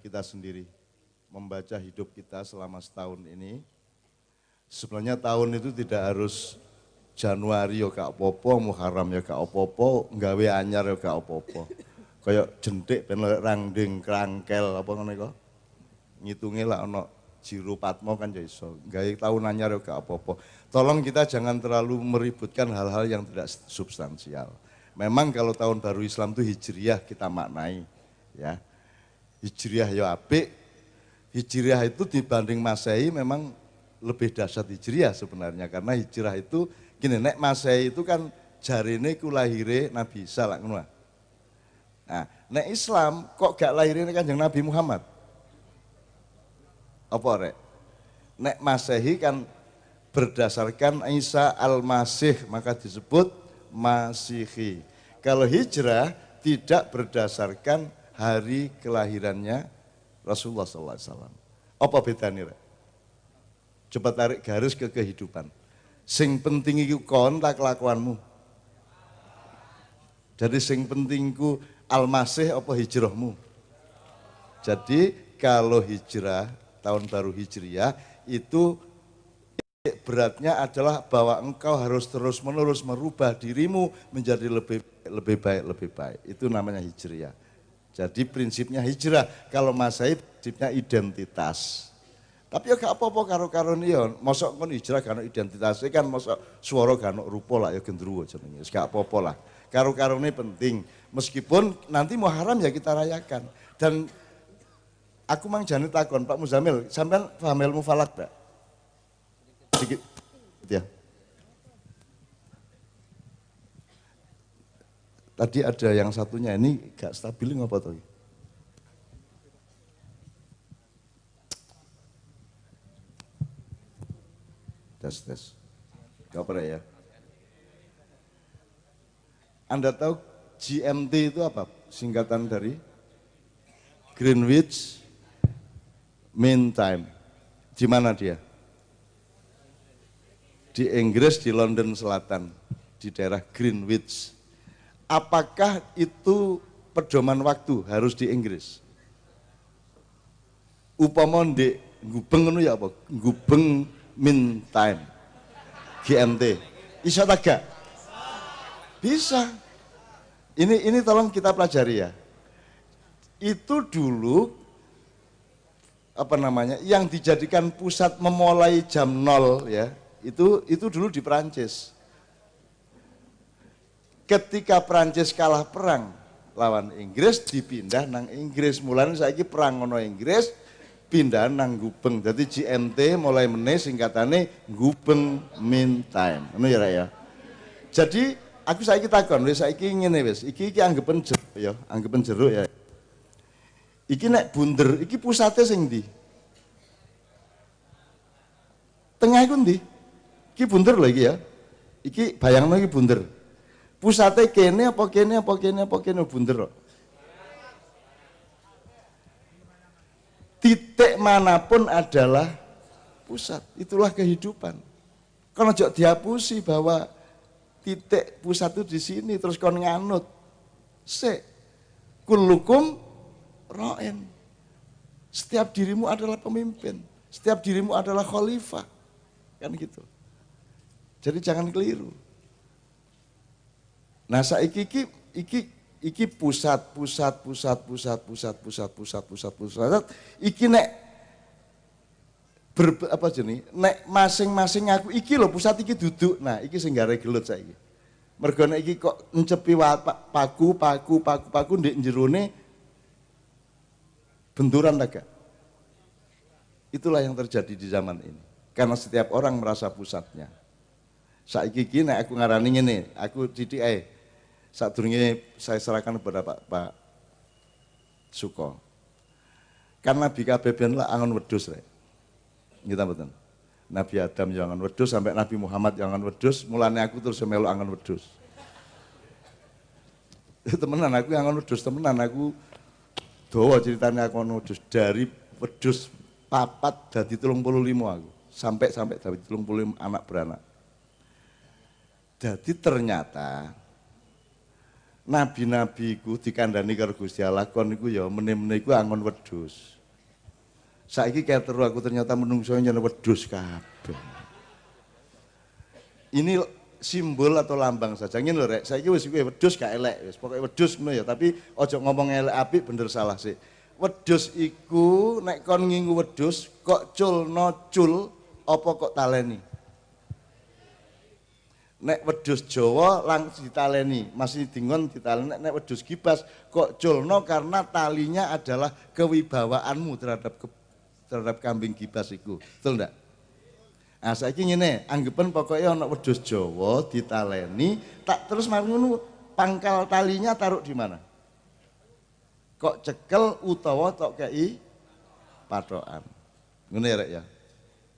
kita sendiri, membaca hidup kita selama setahun ini. Sebenarnya tahun itu tidak harus Januari ya gak apa-apa, Muharram ya gak apa-apa, nggawe anyar ya gak apa-apa. Kayak jentik ben rangding krangkel apa ngono iku. Ngitunge lah ana jiro patmo kan ya iso. Nggawe tahun anyar ya gak apa-apa. Tolong kita jangan terlalu meributkan hal-hal yang tidak substansial. Memang kalau tahun baru Islam itu hijriyah kita maknai ya. Hijriyah ya apik. Hijriyah itu dibanding Masehi memang lebih dahsyat hijriyah sebenarnya karena hijrah itu gini, nek Masehi itu kan jarine ku lahire Nabi Isa lah ngono. Nah, nek Islam kok gak lahirine Kanjeng Nabi Muhammad? Apa rek? Nek Masehi kan berdasarkan Isa Al-Masih maka disebut Masihi. Kalau hijrah tidak berdasarkan hari kelahirannya Rasulullah SAW. Apa bedanya rek? Coba tarik garis ke kehidupan. Sing penting iku kon tak kelakuanmu. Jadi sing pentingku Al-Masih apa hijrahmu. Jadi kalau hijrah, tahun baru hijriyah itu beratnya adalah bahwa engkau harus terus-menerus merubah dirimu menjadi lebih baik. Itu namanya hijriyah. Jadi prinsipnya hijrah. Kalau Masehi prinsipnya identitas. Tapi ya gak apa-apa karo-karo ini ya, mosok kon hijrah gak identitasnya kan mosok suara gak rupa lah ya gendruwo jenenge, gak apa-apa lah. Karo-karo ini penting, meskipun nanti Muharram ya kita rayakan. Dan aku mang jane takon Pak Muzamil, sampean paham ilmu falak Pak? Sedikit ya. Tadi ada yang satunya ini gak stabil ngapa toh? Tes. Gak pernah ya. Anda tahu GMT itu apa? Singkatan dari Greenwich Mean Time. Di mana dia? Di Inggris, di London Selatan, di daerah Greenwich. Apakah itu pedoman waktu harus di Inggris? Upama ndek Gubeng ngono ya apa? Gubeng Mean Time, GMT, bisa tak gak? Bisa. Ini tolong kita pelajari ya. Itu dulu apa namanya? Yang dijadikan pusat memulai jam 0 ya. Itu dulu di Perancis. Ketika Perancis kalah perang lawan Inggris dipindah nang Inggris. Mulane saiki perang ngono Inggris pindah nang Gubeng. Jadi GMT mulai meneh singkatane Gubeng Mean Time. Ngono ya Rek ya. Jadi aku saiki takon wis saiki ngene wis. Iki anggepen jeruk ya, anggepen jeruk ya. Iki nek bunder, iki pusate sing ndi? Tengah iku ndi? Iki bunder lho iki ya. Iki bayangno iki bunder. Pusate kene apa kene apa kene apa kene bunder kok. Titik manapun adalah pusat, itulah kehidupan. Kalau jok dihapusi bahwa titik pusat itu di sini, terus kon nganut, kullukum ra'in. Setiap dirimu adalah pemimpin, setiap dirimu adalah khalifah, kan gitu. Jadi jangan keliru. Nah saiki iki pusat, iki nek apa jenis, nek masing-masing aku iki lho pusat iki duduk, nah iki sing gare gelut saiki. Mergo nek iki kok encepi paku ndek jerone benturan tak gak? Itulah yang terjadi di zaman ini. Karena setiap orang merasa pusatnya. Saiki iki nek aku ngarani ngene, aku didik ae. Sadurunge saya serahkan kepada Pak Suko. Karena Nabi kabeh ben lah angon wedhus rek. Kita mboten. Nabi Adam yang angon wedhus sampai Nabi Muhammad yang angon wedhus, mulane aku terus melu angon wedhus. Temenan aku angon wedhus, temenan aku dawa ceritanya aku angon wedhus dari wedhus 4 dadi 35 aku. Sampai dadi 35 anak beranak. Jadi ternyata nabi-nabi iku dikandani karo Gusti Allah kon iku ya meneh-meneh iku angon wedhus. Saiki kayak terus aku ternyata menungso nyen wedhus kabeh. Ini simbol atau lambang saja. Ngene lho rek, saiki wis kowe wedhus gak elek wis. Pokoke wedhus ngono ya, tapi aja ngomong elek apik bener salah sih. Wedhus iku nek kon ngingu wedhus kok culno cul apa kok taleni? Nek wedhus Jawa langsung ditaleni, masih dingon ditaleni. Nek wedhus Gibas kok culno karena talinya adalah kewibawaanmu terhadap kambing Gibas iku. Betul ndak? Nah saiki ngene, anggapan pokoknya ana wedhus Jawa ditaleni, tak terus mari ngono pangkal talinya taruh di mana? Kok cekel utawa tok kei patokan. Ngono ya rek ya.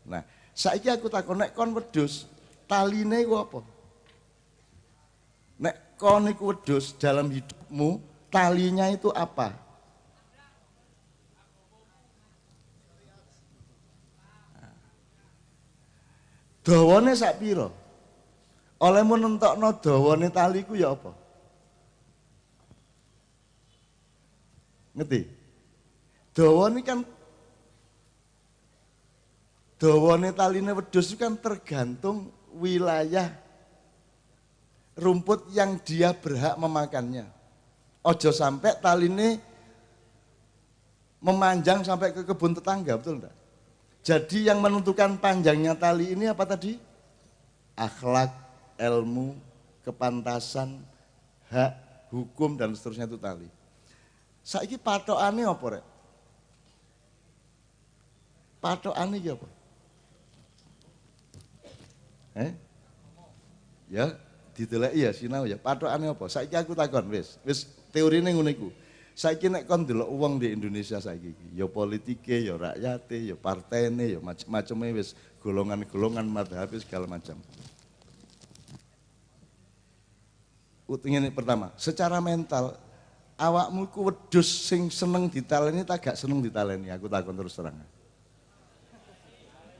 Nah, saiki aku takon nek kon wedhus, taline iku apa? Nek kon iku wedhus dalam hidupmu, talinya itu apa? Dawane sak pira? Olehmu nentokno dawane taliku ya apa? Ngerti? Dawane kan dawane taline wedhus itu kan tergantung wilayah rumput yang dia berhak memakannya. Ojo sampai taline memanjang sampai ke kebun tetangga, betul enggak? Jadi yang menentukan panjangnya tali ini apa tadi? Akhlak, ilmu, kepantasan, hak, hukum dan seterusnya itu tali. Saiki patokane apa rek? Patokane iki apa? Ya, dideleki ya sinau ya. Patokane apa? Saiki aku takon wis teorine ngono iku. Saiki nek kon ndelok wong di Indonesia saiki iki, ya politike, ya rakyate, ya partene, ya macam-macame wis golongan-golongan madhab segala macam. Ngene pertama, secara mental awakmu ku wedhus sing seneng ditaleni tak gak seneng ditaleni? Aku takon terus terang.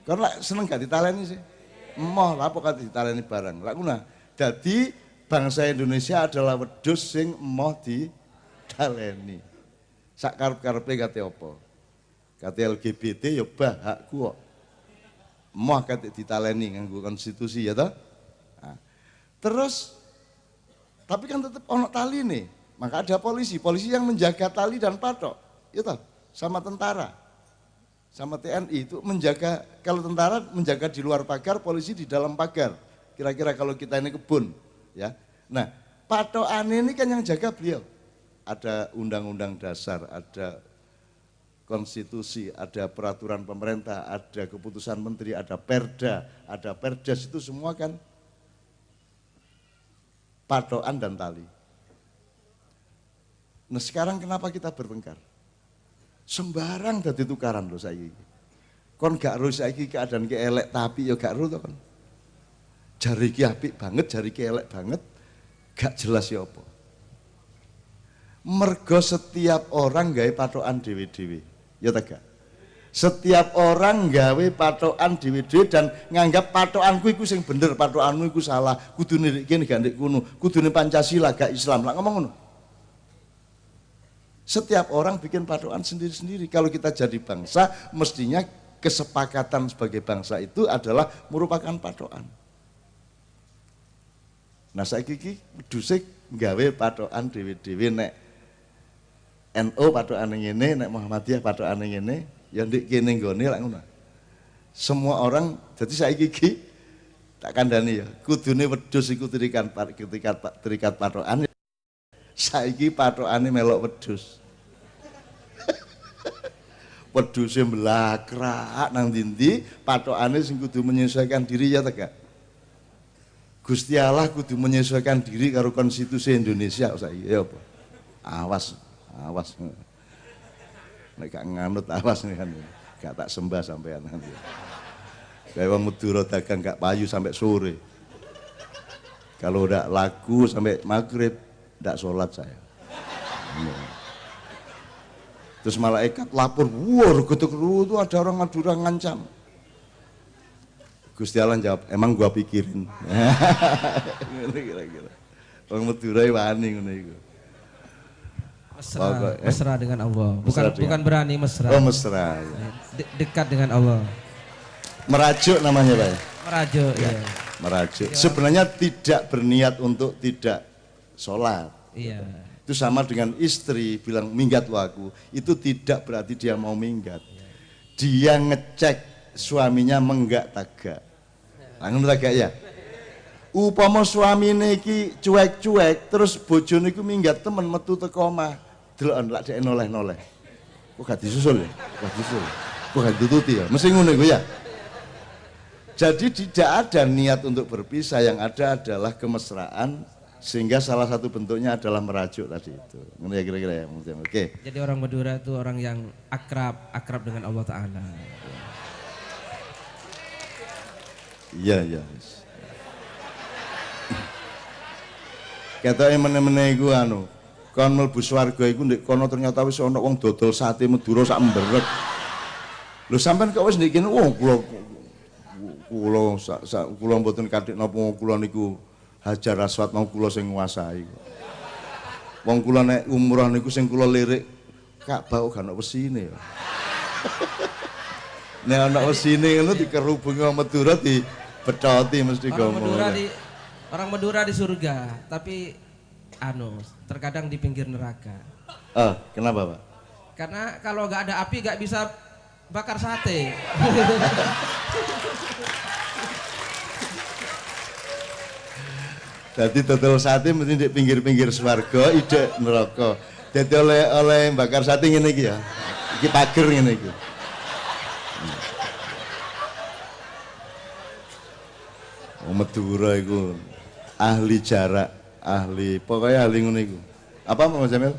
Kon lak seneng gak ditaleni sih? Emoh lha kok ditaleni barang. Lak ngono. Dadi bangsa Indonesia adalah wedhus sing emoh ditaleni. Sak karep-karepe kate apa? Kate LGBT ya bah hakku kok. Emoh kate ditaleni nganggo konstitusi ya toh? Nah, terus tapi kan tetap ono tali nih. Maka ada polisi yang menjaga tali dan patok. Ya toh? Sama tentara. Sama TNI itu menjaga, kalau tentara menjaga di luar pagar, polisi di dalam pagar. Kira-kira kalau kita ini kebun, ya. Nah, patokan ini kan yang jaga beliau. Ada undang-undang dasar, ada konstitusi, ada peraturan pemerintah, ada keputusan menteri, ada perda, ada perdes, itu semua kan patokan dan tali. Nah sekarang kenapa kita bertengkar? Sembarang dadi tukaran lho saiki. Kon gak ro saiki keadaan ki elek tapi ya gak ro to kon. Jari ki apik banget, jari ki elek banget, gak jelas ya apa. Mergo setiap orang gawe patokan dhewe-dhewe. Ya ta gak? Setiap orang gawe patokan dhewe-dhewe dan nganggap patokanku iku sing bener, patokanmu iku salah. Kudune ndek kene gak ndek kono, kudune Pancasila gak Islam. Lah ngomong ngono. Setiap orang bikin patokan sendiri-sendiri. Kalau kita jadi bangsa, mestinya kesepakatan sebagai bangsa itu adalah merupakan patokan. Nah saiki iki wedhuse gawe patokan dhewe-dhewe nek NU patokane ngene, nek Muhammadiyah patokane ngene, ya ndek kene nggone lak ngono. Semua orang, jadi saiki iki tak kandhani ya, kudune wedhus iku terikat patokan. Saiki patokane melok wedhus. Wedhuse mlakrak nang ndi-ndi, patokane sing kudu menyesuaikan diri ya ta gak? Gusti Allah kudu menyesuaikan diri karo konstitusi Indonesia saiki ya apa? Awas, awas. Nek gak nganut awas nih kan. Gak tak sembah sampean nanti. Kayak wong Madura dagang gak payu sampai sore. Kalau udah laku sampai maghrib, ndak sholat saya. Terus malaikat lapor, wah getuk itu ada orang Madura ngancam. Gusti Allah jawab, emang gua pikirin. Kira-kira. Orang Madura wani ngono iku. Mesra dengan Allah, bukan berani mesra. Oh mesra. Ya. dekat dengan Allah. Merajuk namanya Pak ya? Merajuk, ya. Merajuk. Sebenarnya tidak berniat untuk tidak sholat. Iya. Itu sama dengan istri bilang minggat lo aku. Itu tidak berarti dia mau minggat. Dia ngecek suaminya menggak tagak. Langsung tagak ya. Upama suamine iki cuek-cuek terus bojone iku minggat temen metu teko omah. Deloken lak dhek noleh-noleh. Kok gak disusul ya? Gak disusul. Kok gak ditututi ya? Mesti ngono iku ya. Jadi tidak ada niat untuk berpisah, yang ada adalah kemesraan, sehingga salah satu bentuknya adalah merajuk tadi itu. Ngono ya kira-kira ya. Oke. Jadi orang Madura itu orang yang akrab dengan Allah Ta'ala. Iya, iya. Ketoke meneh-meneh iku anu, kon mlebu swarga iku ndek kono ternyata wis ana wong dodol sate Madura sak mberek. Lho sampean kok wis ndek kene, wong kula mboten kathik napa kula niku Hajar Aswad mau kula sing nguasai. Wong kula nek umrah niku sing kula lirik Ka'bah gak ono wesine ya. Nek ana wesine ngono dikerubungi wong Madura dibethoti mesti gomo. Orang Madura di surga, tapi terkadang di pinggir neraka. Kenapa Pak? Karena kalau nggak ada api nggak bisa bakar sate. Jadi total sate mesti di pinggir-pinggir swarga, ide neraka. Jadi oleh bakar sate ngene iki ya. Iki pager ngene iki. Madura iku ahli jarak, pokoknya ahli ngono iku. Apa Mas Jamil?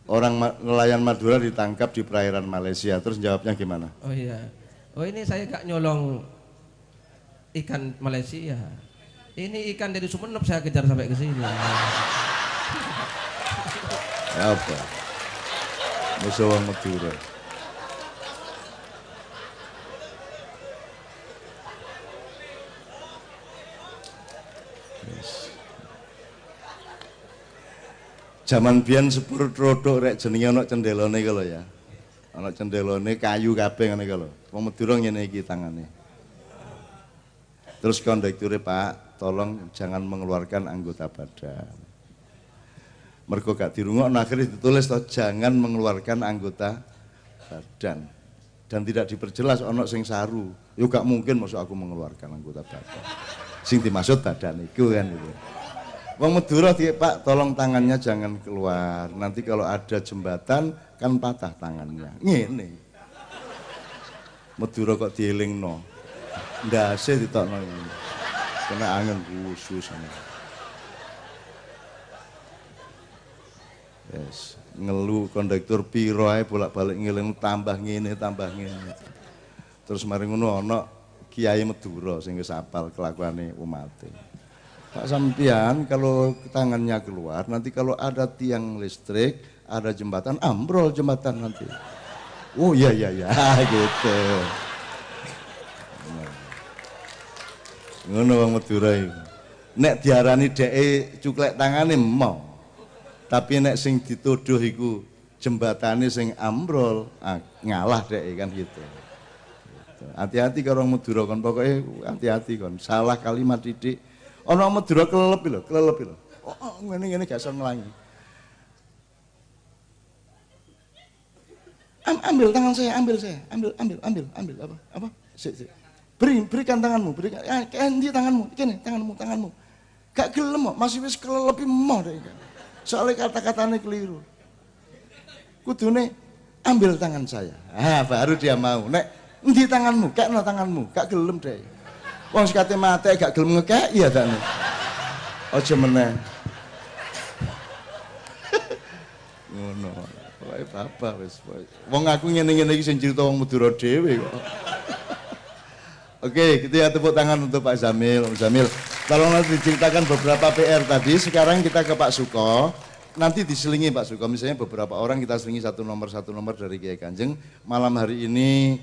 Orang nelayan Madura ditangkap di perairan Malaysia, terus jawabnya gimana? Oh iya, oh ini saya gak nyolong ikan Malaysia. Ini ikan dari Sumeneb saya kejar sampai ke sini. Apa? Musuh orang Madura. Zaman biyen sepur trodok rek jenenge ana cendelone kalau ya. Ana cendelone kayu kabeh ngene kalau. Wong Madura ngene iki tangane. Terus kondekture, Pak, tolong jangan mengeluarkan anggota badan. Mergo gak dirungokno akhire ditulis toh jangan mengeluarkan anggota badan. Dan tidak diperjelas ana sing saru. Yo gak mungkin masuk aku mengeluarkan anggota badan. Sing dimaksud badan iku kan itu. Wong Madura Pak, tolong tangannya jangan keluar. Nanti kalau ada jembatan kan patah tangannya. Ngene. Madura kok dielingno. Ndase ditokno iki. Kena angin khusus. Yes, ngelu kondektur piro ae bolak-balik ngeling tambah ngene. Terus mari ngono ana Kiai Madura sing wis apal kelakuane umate. Pak sampean kalau tangannya keluar, nanti kalau ada tiang listrik, ada jembatan, ambrol jembatan nanti. Oh iya gitu. Ngono wong Madura iku. Nek diarani dheke cuklek tangane mau. Tapi nek sing dituduh iku jembatane sing ambrol, ngalah dheke kan gitu. Hati-hati karo wong Madura kon, pokoke hati-hati kon. Salah kalimat titik. Ana Madura kelelep lho. Oh, ngene gak iso nglangi. Ambil tangan saya, ambil apa? Sik. Berikan tanganmu, berikan. Endi tanganmu? Kene, tanganmu. Gak gelem kok, masih wis kelelepi emoh deh. Soalnya kata-katanya keliru. Kudune ambil tangan saya. Baru dia mau. Nek endi tanganmu? Kekno tanganmu, gak gelem deh. Wong sekate mate gak gelem ngekek iya ta. Aja meneh. Ngono. Pokoke bapak wis. Wong aku ngene-ngene iki sing crita wong Madura dhewe kok. Oke, kita ya tepuk tangan untuk Pak Zamil. Om Zamil, tolong nanti diceritakan beberapa PR tadi. Sekarang kita ke Pak Suko. Nanti diselingi Pak Suko. Misalnya beberapa orang kita selingi satu nomor dari Kiai Kanjeng. Malam hari ini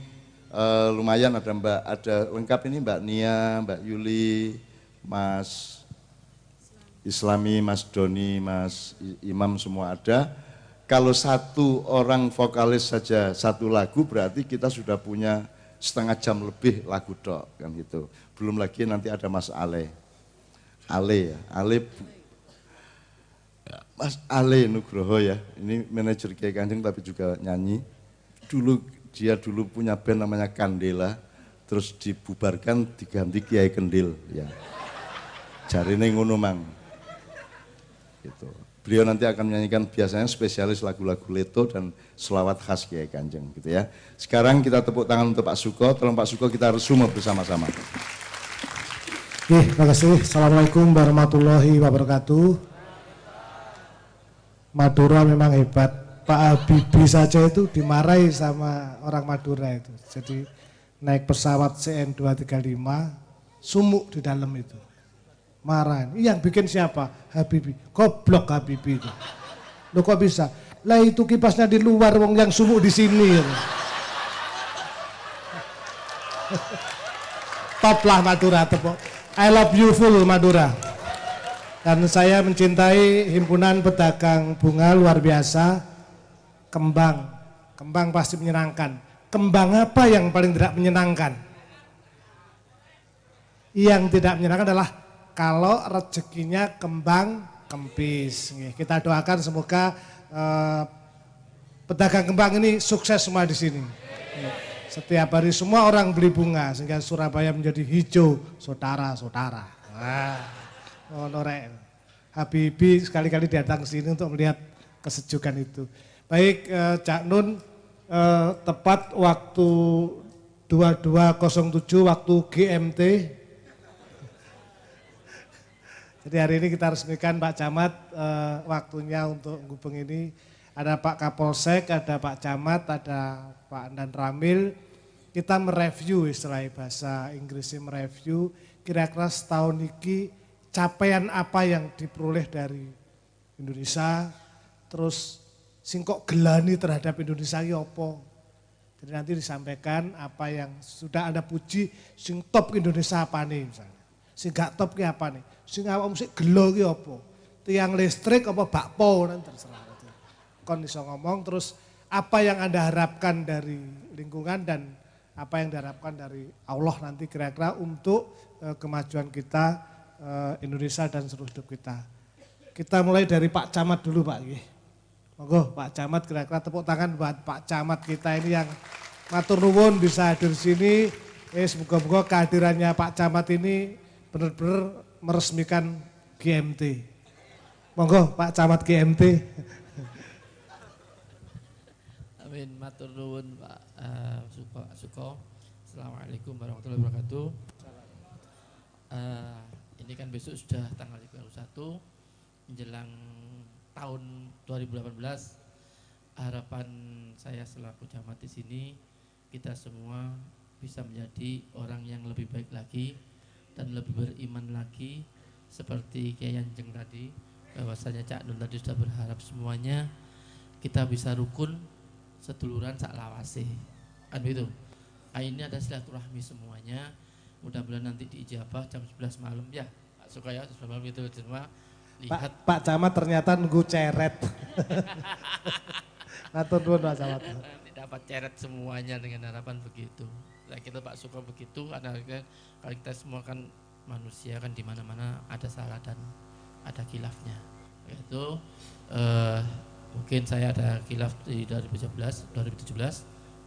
lumayan ada lengkap ini Mbak Nia, Mbak Yuli, Mas Islami, Mas Doni, Mas Imam semua ada. kalau satu orang vokalis saja satu lagu berarti kita sudah punya setengah jam lebih lagu dok kan gitu. Belum lagi nanti ada Mas Ale. Ale ya, Mas Ale Nugroho ya. Ini manajer Kiai Kanjeng tapi juga nyanyi. Dia dulu punya band namanya Kandela, terus dibubarkan diganti Kiai Kendil ya. Jarine ngono mang. Gitu. Beliau nanti akan menyanyikan biasanya spesialis lagu-lagu Leto dan selawat khas Kiai Kanjeng gitu ya. Sekarang kita tepuk tangan untuk Pak Suko, tolong Pak Suko kita resume bersama-sama. Terima kasih. Assalamualaikum warahmatullahi wabarakatuh. Madura memang hebat. Pak Habibie saja itu dimarahi sama orang Madura itu. Jadi naik pesawat CN235, sumuk di dalam itu. Marah. Yang bikin siapa? Habibie. Goblok Habibie itu. Loh kok bisa? Lah itu kipasnya di luar, wong yang sumuk di sini. Top lah Madura, tepuk. I love you full Madura. Dan saya mencintai himpunan pedagang bunga luar biasa. Kembang. Kembang pasti menyenangkan. Kembang apa yang paling tidak menyenangkan? Yang tidak menyenangkan adalah kalau rezekinya kembang kempis. Kita doakan semoga pedagang kembang ini sukses semua di sini. Setiap hari semua orang beli bunga sehingga Surabaya menjadi hijau, saudara-saudara. Wah, honorek. Habibie sekali-kali datang ke sini untuk melihat kesejukan itu. Baik, Cak Nun, tepat waktu 22.07 waktu GMT. Jadi hari ini kita resmikan Pak Camat waktunya untuk menghubung ini. Ada Pak Kapolsek, ada Pak Camat, ada Pak Andan Ramil. Kita mereview istilah bahasa Inggrisnya mereview kira-kira setahun ini capaian apa yang diperoleh dari Indonesia. Terus sing kok gelani terhadap Indonesia ya apa. Jadi nanti disampaikan apa yang sudah Anda puji sing top Indonesia apa nih misalnya. Sing gak top ki apa nih? Sing awak musik gelo ki apa? Tiang listrik apa bakpo nanti terserah. Kon iso ngomong terus apa yang Anda harapkan dari lingkungan dan apa yang diharapkan dari Allah nanti kira-kira untuk kemajuan kita Indonesia dan seluruh hidup kita. Kita mulai dari Pak Camat dulu Pak. Monggo Pak Camat kira-kira tepuk tangan buat Pak Camat kita ini yang matur nuwun bisa hadir di sini. Semoga-moga kehadirannya Pak Camat ini benar-benar meresmikan GMT. Monggo Pak Camat GMT. Amin, matur nuwun Pak Suko. Assalamualaikum warahmatullahi wabarakatuh. Ini kan besok sudah tanggal 31 menjelang tahun 2018. Harapan saya selaku camat di sini kita semua bisa menjadi orang yang lebih baik lagi dan lebih beriman lagi seperti Kiai Kanjeng tadi bahwasanya Cak Nun tadi sudah berharap semuanya kita bisa rukun seduluran sak lawase kan begitu. Ini ada silaturahmi semuanya, mudah-mudahan nanti diijabah jam 11 malam ya Pak Suko ya, 11 malam itu semua lihat. Pak Camat ternyata nunggu ceret. Matur nuwun Pak Camat. Nanti dapat ceret semuanya dengan harapan begitu. Nah, kita Pak Suko begitu karena kalau kita semua kan manusia kan di mana-mana ada salah dan ada khilafnya. Itu mungkin saya ada khilaf di 2017,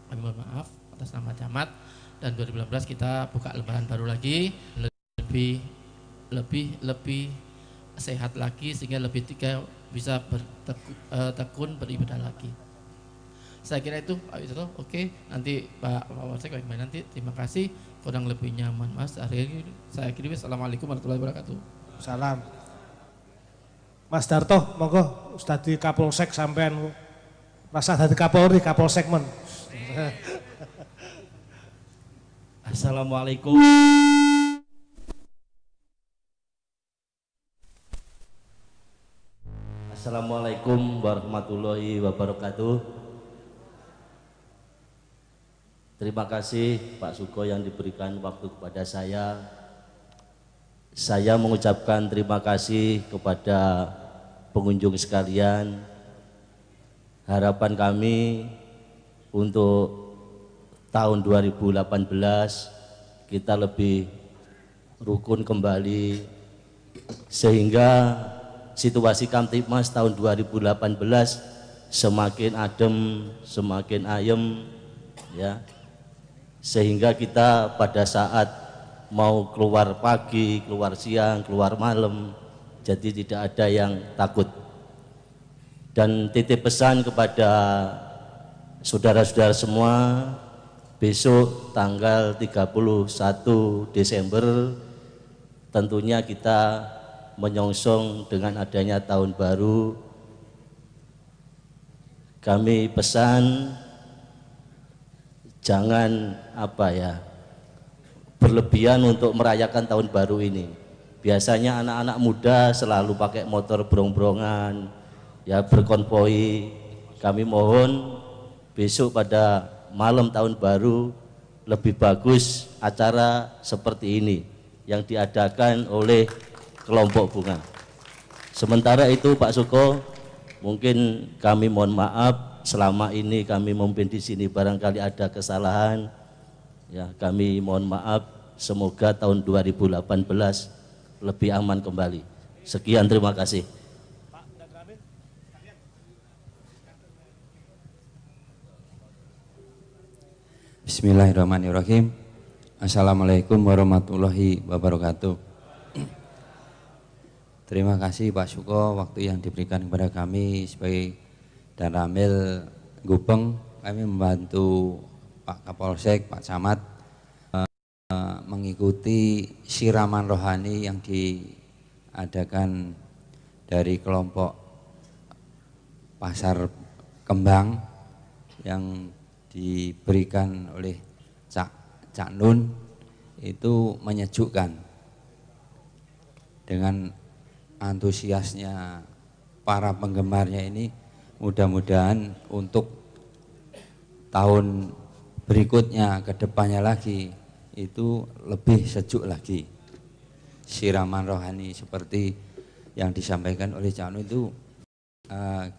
kami mohon maaf atas nama camat, dan 2018 kita buka lembaran baru lagi lebih sehat lagi sehingga lebih bisa tekun beribadah lagi. Saya kira itu Pak Wisata. Oke, nanti Pak Kapolsek bagaimana nanti. Terima kasih, kurang lebih nyaman Mas. Hari ini saya kirim. Assalamualaikum warahmatullahi wabarakatuh. Salam. Mas Darto, monggo Ustadi Kapolsek sampean rasa dadi Kapolri, Kapolsek men. Assalamualaikum. Assalamualaikum warahmatullahi wabarakatuh. Terima kasih Pak Suko yang diberikan waktu kepada saya. Saya mengucapkan terima kasih kepada pengunjung sekalian harapan kami untuk tahun 2018 kita lebih rukun kembali sehingga situasi Kamtipmas tahun 2018 semakin adem, semakin ayem ya. Sehingga kita pada saat mau keluar pagi, keluar siang, keluar malam, jadi tidak ada yang takut. Dan titip pesan kepada saudara-saudara semua, besok tanggal 31 Desember tentunya kita menyongsong dengan adanya tahun baru. Kami pesan jangan berlebihan untuk merayakan tahun baru ini. Biasanya anak-anak muda selalu pakai motor brong-brongan, ya berkonvoi. Kami mohon besok pada malam tahun baru lebih bagus acara seperti ini yang diadakan oleh kelompok bunga. Sementara itu Pak Suko, mungkin kami mohon maaf selama ini kami memimpin di sini barangkali ada kesalahan. Ya, kami mohon maaf, semoga tahun 2018 lebih aman kembali. Sekian, terima kasih. Bismillahirrahmanirrahim. Assalamualaikum warahmatullahi wabarakatuh. Terima kasih Pak Suko waktu yang diberikan kepada kami sebagai dan Ramil Gubeng. Kami membantu Pak Kapolsek, Pak Camat mengikuti siraman rohani yang diadakan dari kelompok Pasar Kembang yang diberikan oleh Cak Nun. Itu menyejukkan dengan antusiasnya para penggemarnya ini. Mudah-mudahan untuk tahun berikutnya, ke depannya lagi itu lebih sejuk lagi. Siraman rohani seperti yang disampaikan oleh Cak Nun itu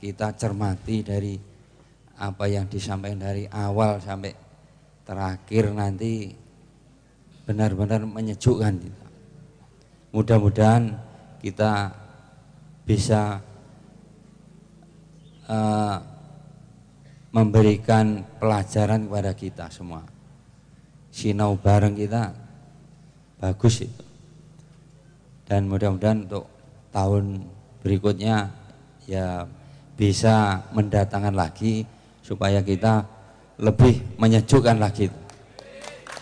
kita cermati dari apa yang disampaikan dari awal sampai terakhir nanti benar-benar menyejukkan. Mudah-mudahan kita bisa memberikan pelajaran kepada kita semua. Sinau bareng kita bagus itu. Dan mudah-mudahan untuk tahun berikutnya ya bisa mendatangkan lagi supaya kita lebih menyejukkan lagi.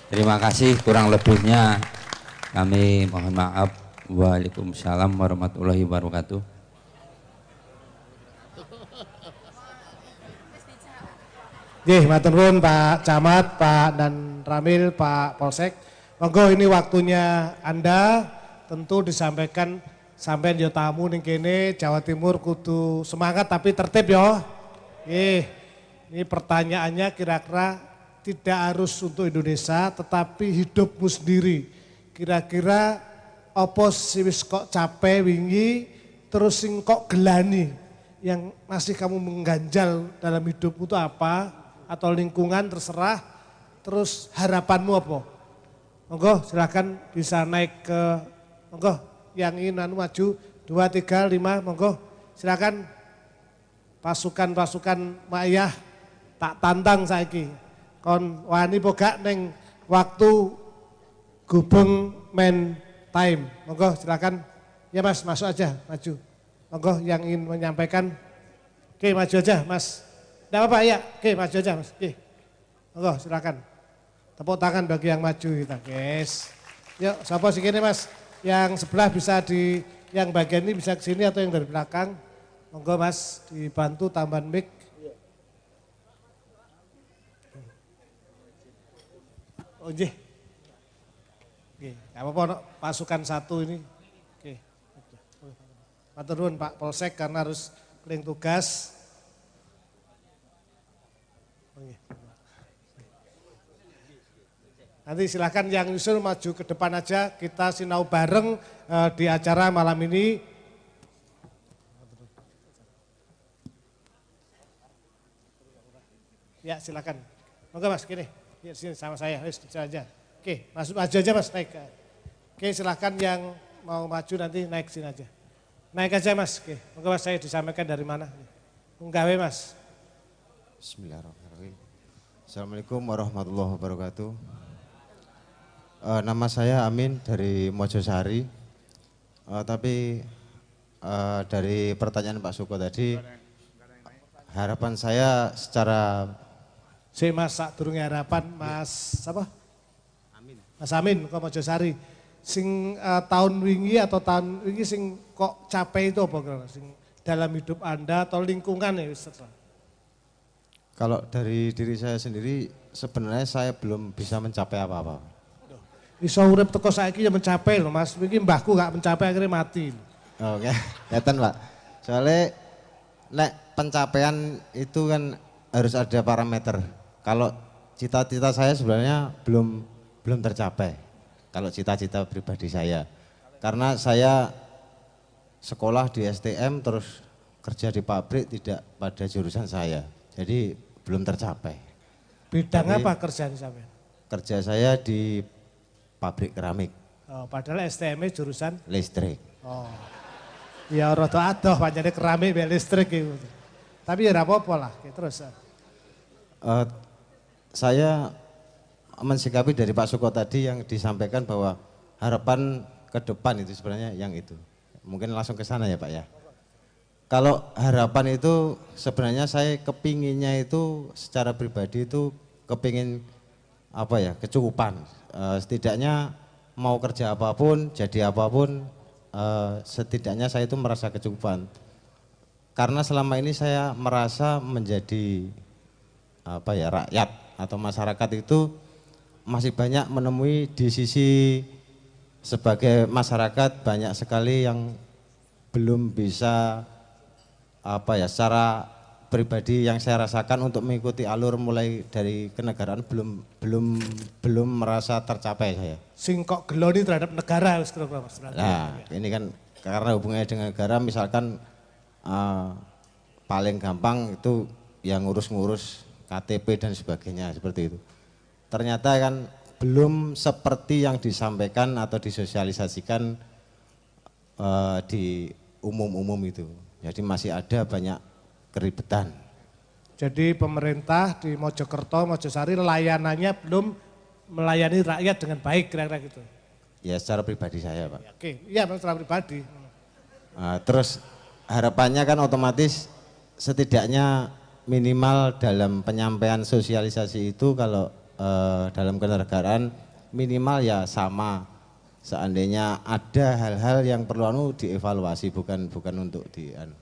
Terima kasih, kurang lebihnya kami mohon maaf. Waalaikumsalam warahmatullahi wabarakatuh. Nggih, matur nuwun Pak Camat, Pak dan Ramil, Pak Polsek. Monggo ini waktunya Anda tentu disampaikan sampai yo tamu ning kene Jawa Timur kudu semangat tapi tertib yo. Ini pertanyaannya kira-kira tidak harus untuk Indonesia tetapi hidupmu sendiri. Kira-kira apa sih wis kok capek wingi terus sing kok gelani yang masih kamu mengganjal dalam hidupmu itu apa? Atau lingkungan terserah, terus harapanmu apa? Monggo silakan bisa naik ke, monggo yang ingin maju, 2, 3, 5, monggo silakan pasukan-pasukan Ma'iyah tak tantang saiki. Kon wani boga neng waktu Gubeng men time, monggo silakan. Ya Mas, masuk aja, maju. Monggo yang ingin menyampaikan, oke maju aja Mas. Tidak apa-apa ya, oke maju aja Mas. Oke. Monggo silakan. Tepuk tangan bagi yang maju kita, guys. Yuk, siapa sih ini Mas? Yang sebelah bisa di, yang bagian ini bisa ke sini atau yang dari belakang. Monggo Mas, dibantu tambahan mic. Oh nggih. Oke, enggak apa-apa pasukan satu ini. Oke. Matur nuwun Pak Polsek karena harus keliling tugas. Nanti silakan yang nyusul maju ke depan aja, kita sinau bareng di acara malam ini. silakan. Monggo Mas, gini. Ya, sini sama saya, wis aja. Oke, masuk maju aja Mas, naik. Oke, silakan yang mau maju nanti naik sini aja. Naik aja Mas. Oke, monggo Mas, saya disampaikan dari mana? Nggawe Mas. Bismillahirrahmanirrahim. Assalamualaikum warahmatullahi wabarakatuh. Nama saya Amin dari Mojosari. Tapi dari pertanyaan Pak Suko tadi, harapan saya secara Mas sak durunge harapan Mas apa? Mas Amin kok Mojosari. Sing tahun wingi atau tahun wingi sing kok capek itu apa kira sing dalam hidup Anda atau lingkungan ya wis. kalau dari diri saya sendiri sebenarnya saya belum bisa mencapai apa-apa. Iso urip teko saiki ya mencapai loh Mas. Wingi mbahku gak mencapai akhirnya mati. Oke, kelihatan Pak. Soalnya nek pencapaian itu kan harus ada parameter. Kalau cita-cita saya sebenarnya belum tercapai. Kalau cita-cita pribadi saya. Karena saya sekolah di STM terus kerja di pabrik tidak pada jurusan saya. Jadi belum tercapai. Bidang apa kerjaan sampean? Kerja saya di pabrik keramik. Oh, padahal STM jurusan Listrik. oh. Ya rada adoh pancene keramik mek listrik gitu. Tapi ya ora apa-apa lah, terus. Saya mensikapi dari Pak Suko tadi yang disampaikan bahwa harapan ke depan itu sebenarnya yang itu. Mungkin langsung ke sana ya Pak ya. Kalau harapan itu sebenarnya saya kepinginnya itu secara pribadi itu kepingin apa ya, kecukupan. Setidaknya mau kerja apapun, jadi apapun, setidaknya saya itu merasa kecukupan. Karena selama ini saya merasa menjadi apa ya, rakyat atau masyarakat itu masih banyak menemui di sisi sebagai masyarakat banyak sekali yang belum bisa apa ya, secara pribadi yang saya rasakan untuk mengikuti alur mulai dari kenegaraan belum merasa tercapai saya. Sing kok geloni terhadap negara wis kira-kira Mas. Nah, ini kan karena hubungannya dengan negara, misalkan paling gampang itu yang ngurus-ngurus KTP dan sebagainya seperti itu. Ternyata kan belum seperti yang disampaikan atau disosialisasikan di umum-umum itu. Jadi masih ada banyak keribetan. Jadi pemerintah di Mojokerto, Mojosari layanannya belum melayani rakyat dengan baik kira-kira gitu. Ya secara pribadi saya Pak. Oke, iya secara pribadi. Terus harapannya kan otomatis setidaknya minimal dalam penyampaian sosialisasi itu kalau dalam kenegaraan minimal ya sama. Seandainya ada hal-hal yang perlu dievaluasi bukan untuk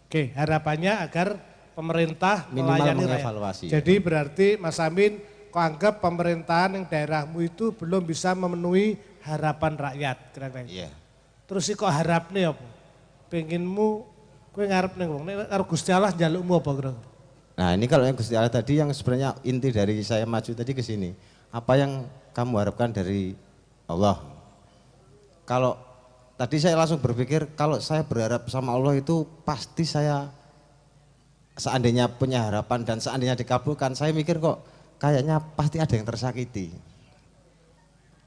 Oke, harapannya agar pemerintah minimal melayani mengevaluasi. rakyat. Jadi berarti Mas Amin kok anggap pemerintahan yang daerahmu itu belum bisa memenuhi harapan rakyat kira-kira. Iya. Terus sih kok harapnya apa? Pengenmu kowe ngarepne wong nek karo Gusti Allah njalukmu apa kira-kira? Nah, ini kalau yang Gusti Allah tadi yang sebenarnya inti dari saya maju tadi ke sini. Apa yang kamu harapkan dari Allah? Kalau tadi saya langsung berpikir kalau saya berharap sama Allah itu pasti saya seandainya punya harapan dan seandainya dikabulkan, saya mikir kok kayaknya pasti ada yang tersakiti.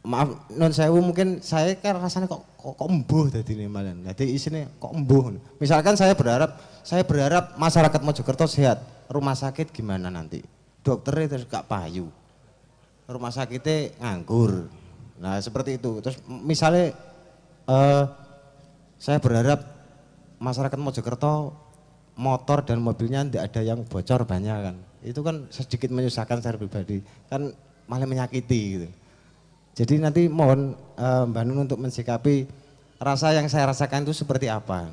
Maaf non sewu, mungkin saya kan rasanya kok embuh tadi nih malah. Jadi isinya kok embuh. Misalkan saya berharap masyarakat Mojokerto sehat, rumah sakit gimana nanti? Dokternya terus gak payu, rumah sakitnya nganggur. Nah seperti itu. Terus misalnya saya berharap masyarakat Mojokerto motor dan mobilnya tidak ada yang bocor banyak kan. Itu kan sedikit menyusahkan secara pribadi, kan malah menyakiti gitu. Jadi nanti mohon Mbak Nun untuk mensikapi rasa yang saya rasakan itu seperti apa.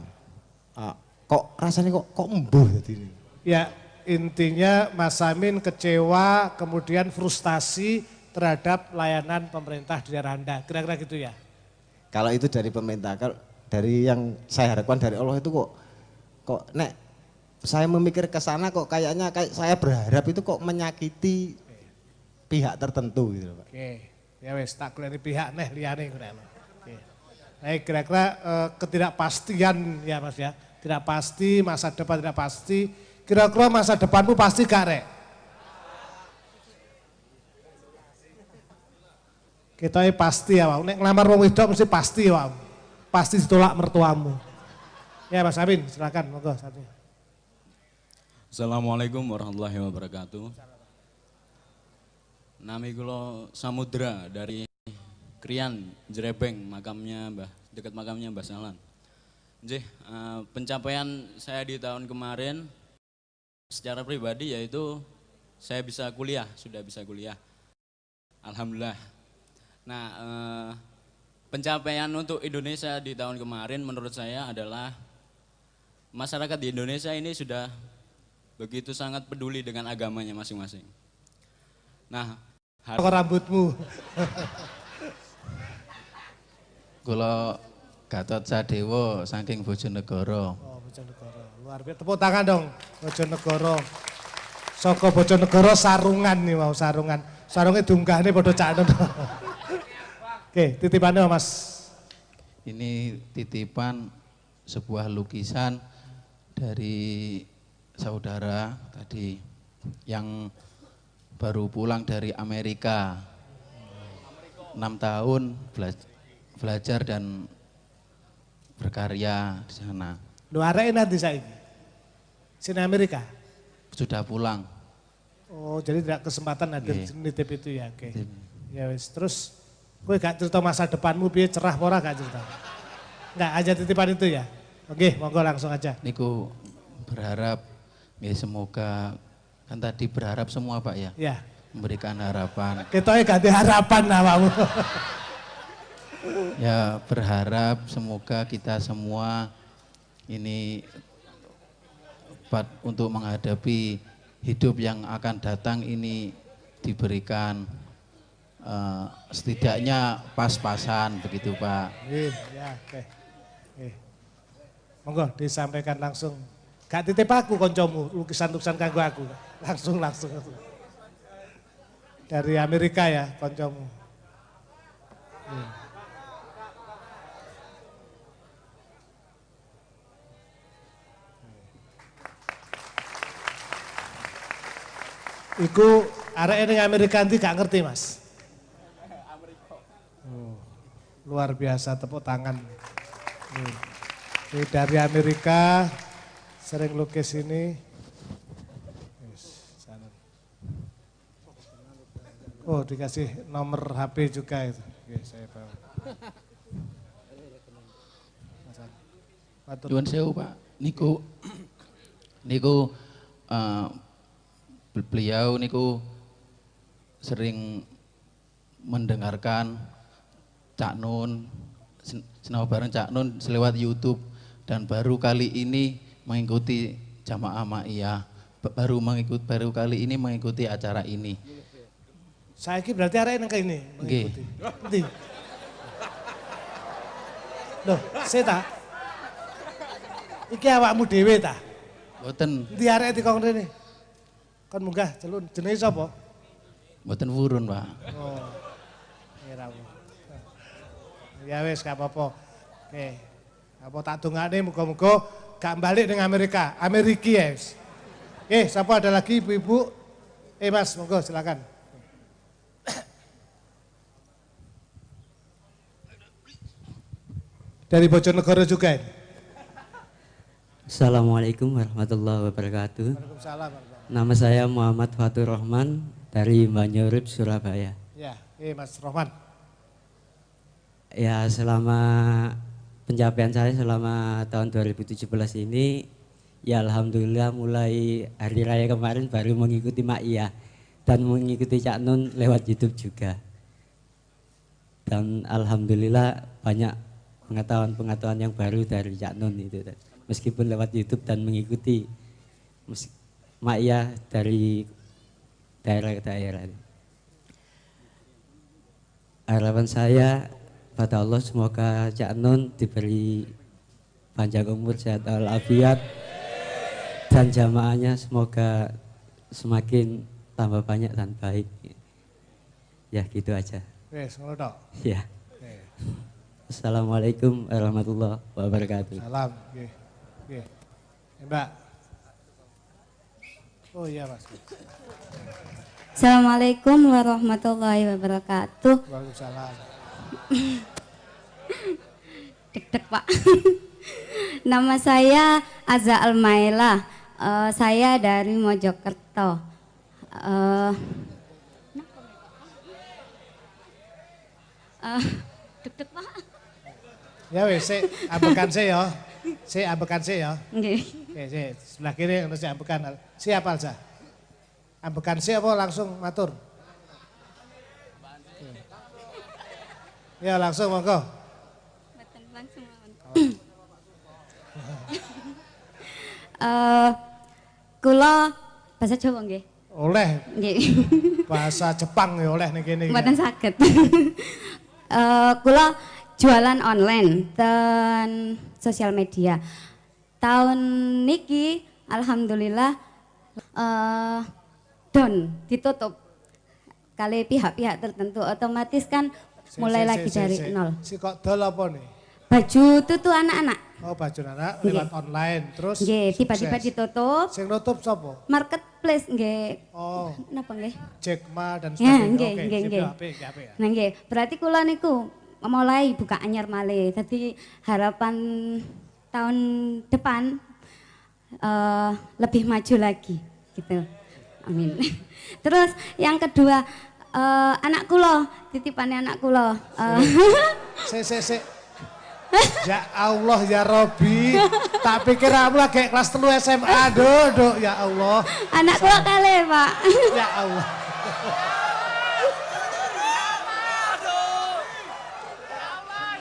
Kok rasanya kok embuh tadi ini. Ya intinya Mas Amin kecewa kemudian frustasi terhadap layanan pemerintah di daerah Anda. Kira-kira gitu ya? Kalau itu dari pemerintah, kalau dari yang saya harapkan dari Allah itu kok nek saya memikir ke sana kok kayaknya saya berharap itu kok menyakiti pihak tertentu gitu Pak. Oke, ya wes tak kelihatan pihak nih liyane ngono. Oke. Baik, kira-kira ketidakpastian ya Mas ya. Tidak pasti, masa depan tidak pasti. Kira-kira masa depanmu pasti gak rek? Kita pasti ya, nek ngelamar wong wedok mesti pasti ya, pasti ditolak mertuamu. Ya Mas Amin, silakan, monggo satunya. Assalamualaikum warahmatullahi wabarakatuh. Nami kula Samudra dari Krian, Jrebeng, dekat makamnya Mbah Sahlan. Nggih, pencapaian saya di tahun kemarin secara pribadi yaitu saya sudah bisa kuliah. Alhamdulillah. Nah, pencapaian untuk Indonesia di tahun kemarin menurut saya adalah masyarakat di Indonesia ini sudah begitu sangat peduli dengan agamanya masing-masing. Nah, rambutmu. Kula Gatot Sadewo saking Bojonegoro. Oh, Bojonegoro. Luar biasa. Tepuk tangan dong, Bojonegoro. Saka Bojonegoro sarungan nih mau sarungan. Sarungnya dunggahne padha Cak Nun. Oke, titipannya Mas. Ini titipan sebuah lukisan dari saudara tadi yang baru pulang dari Amerika. 6 tahun belajar dan berkarya di sana. Lu arek nanti saiki. Sini Amerika. Sudah pulang. Oh, jadi tidak kesempatan hadir nitip itu ya. Oke. Ya wis, terus kowe gak cerita masa depanmu piye cerah apa ora gak cerita? Enggak, aja titipan itu ya. Oke, monggo langsung aja. Niku berharap ya semoga kan tadi berharap semua Pak ya. Ya. Memberikan harapan. Ketoke ganti harapan awakmu. Ya berharap semoga kita semua ini untuk menghadapi hidup yang akan datang ini diberikan setidaknya pas-pasan begitu Pak. Ya, oke. Monggo disampaikan langsung. Gak titip aku koncomu, lukisan-lukisan kanggo aku. Langsung. Dari Amerika ya koncomu. Iku arek ning Amerika nanti gak ngerti Mas. Luar biasa, tepuk tangan. Ini dari Amerika, sering lukis ini. Oh dikasih nomor HP juga itu. Oke, saya bawa. Nuwun sewu Pak, niku beliau niku sering mendengarkan Cak Nun, sinau bareng Cak Nun selewat YouTube dan baru kali ini mengikuti jamaah Ma'iyah, baru kali ini mengikuti acara ini. Saiki berarti arek nang kene mengikuti. Endi? Loh, seta. Iki awakmu dhewe ta? Mboten. Endi arek dikon rene? Kon munggah celun, jenenge sapa? Mboten wurun, Pak. Oh. Ya wis gak apa-apa. Oke. Apa tak dongane muga-muga gak balik ning Amerika. Ameriki ya wis. Siapa ada lagi ibu-ibu? Mas, monggo silakan. Dari Bojonegoro juga ini. Assalamualaikum warahmatullahi wabarakatuh. Waalaikumsalam. Nama saya Muhammad Fatur Rahman dari Banyurip, Surabaya. Ya, Mas Rohman. Ya, selama pencapaian saya selama tahun 2017 ini, ya alhamdulillah mulai hari raya kemarin baru mengikuti Ma'iyah dan mengikuti Cak Nun lewat YouTube juga. Dan alhamdulillah banyak pengetahuan-pengetahuan yang baru dari Cak Nun itu. Meskipun lewat YouTube dan mengikuti Ma'iyah dari daerah ke daerah. Harapan saya pada Allah semoga Cak Nun diberi panjang umur, sehat walafiat, dan jamaahnya semoga semakin tambah banyak dan baik. Ya gitu aja. Wes, ngono tok. Ya. Assalamualaikum warahmatullahi wabarakatuh. Salam. Mbak. Oh iya Mas. Assalamualaikum warahmatullahi wabarakatuh. Waalaikumsalam. Dek-dek Pak. Nama saya Aza Almaila. Saya dari Mojokerto. Dek-dek Pak. Ya wes, ambekan sih ya. Ambekan sih ya. Nggih. Oke, sebelah kiri harus ambekan. Siap Alza. Ambekan sih apa langsung matur? Ya langsung monggo. Kula bahasa Jawa nggih. Oleh. Nggih. Bahasa Jepang ya oleh ning kene. Mboten saged. Kula jualan online dan sosial media. Tahun niki alhamdulillah ditutup kali pihak-pihak tertentu, otomatis kan mulai lagi dari nol. Si kok dol apa nih? Baju tutu anak-anak. Oh baju anak lewat online terus. Nggih, tiba-tiba ditutup. Sing nutup sapa? Marketplace nggih. Oh. Napa nggih? Jack Ma dan Ya, sebagainya. nggih, nggih, nggih. Nah nggih, berarti kula niku mulai buka anyar malih. Dadi harapan tahun depan lebih maju lagi gitu. Amin. Terus yang kedua anak kula, titipannya anak kula. Se. Ya Allah ya Robi, tak pikir aku lagi kelas 3 SMA, duduk ya Allah. Anak kula kalih, Pak. Ya Allah.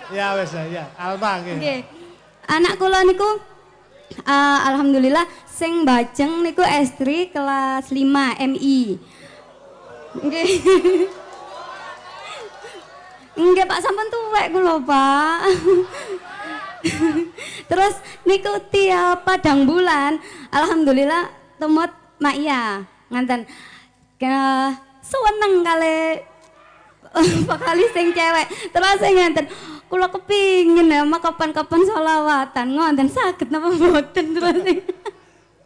Ya wes ya, Alma nggih. Nggih. Anak kula niku alhamdulillah sing bajeng niku S3 kelas 5 MI. Nggih. Nggih Pak, sampun tuwek kula, Pak. Terus niku tiap padang bulan alhamdulillah temut mak iya nganten seneng kali bakali sing cewek. Terus sing ngenten kula kepingin ya mak kapan-kapan sholawatan ngonten saged napa mboten terus.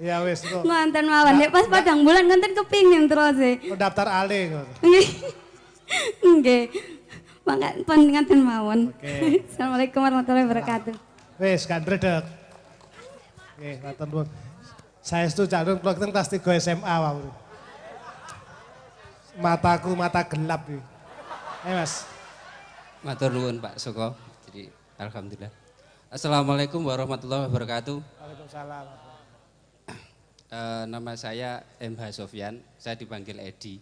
Ya wis kok. Ngonten mawon nek pas padang bulan ngonten kepingin terus. Daftar ale kok. Nggih. Nggih. Mangga pun ngonten mawon. Oke. Assalamualaikum warahmatullahi wabarakatuh. Wis kan redek. Nggih, matur nuwun. Saestu Cak Nun kula kelas 3 SMA wae. Mataku mata gelap iki. Mas. Matur nuwun Pak Suko. Jadi alhamdulillah. Assalamualaikum warahmatullahi wabarakatuh. Waalaikumsalam. Nama saya MH Sofyan, saya dipanggil Edi.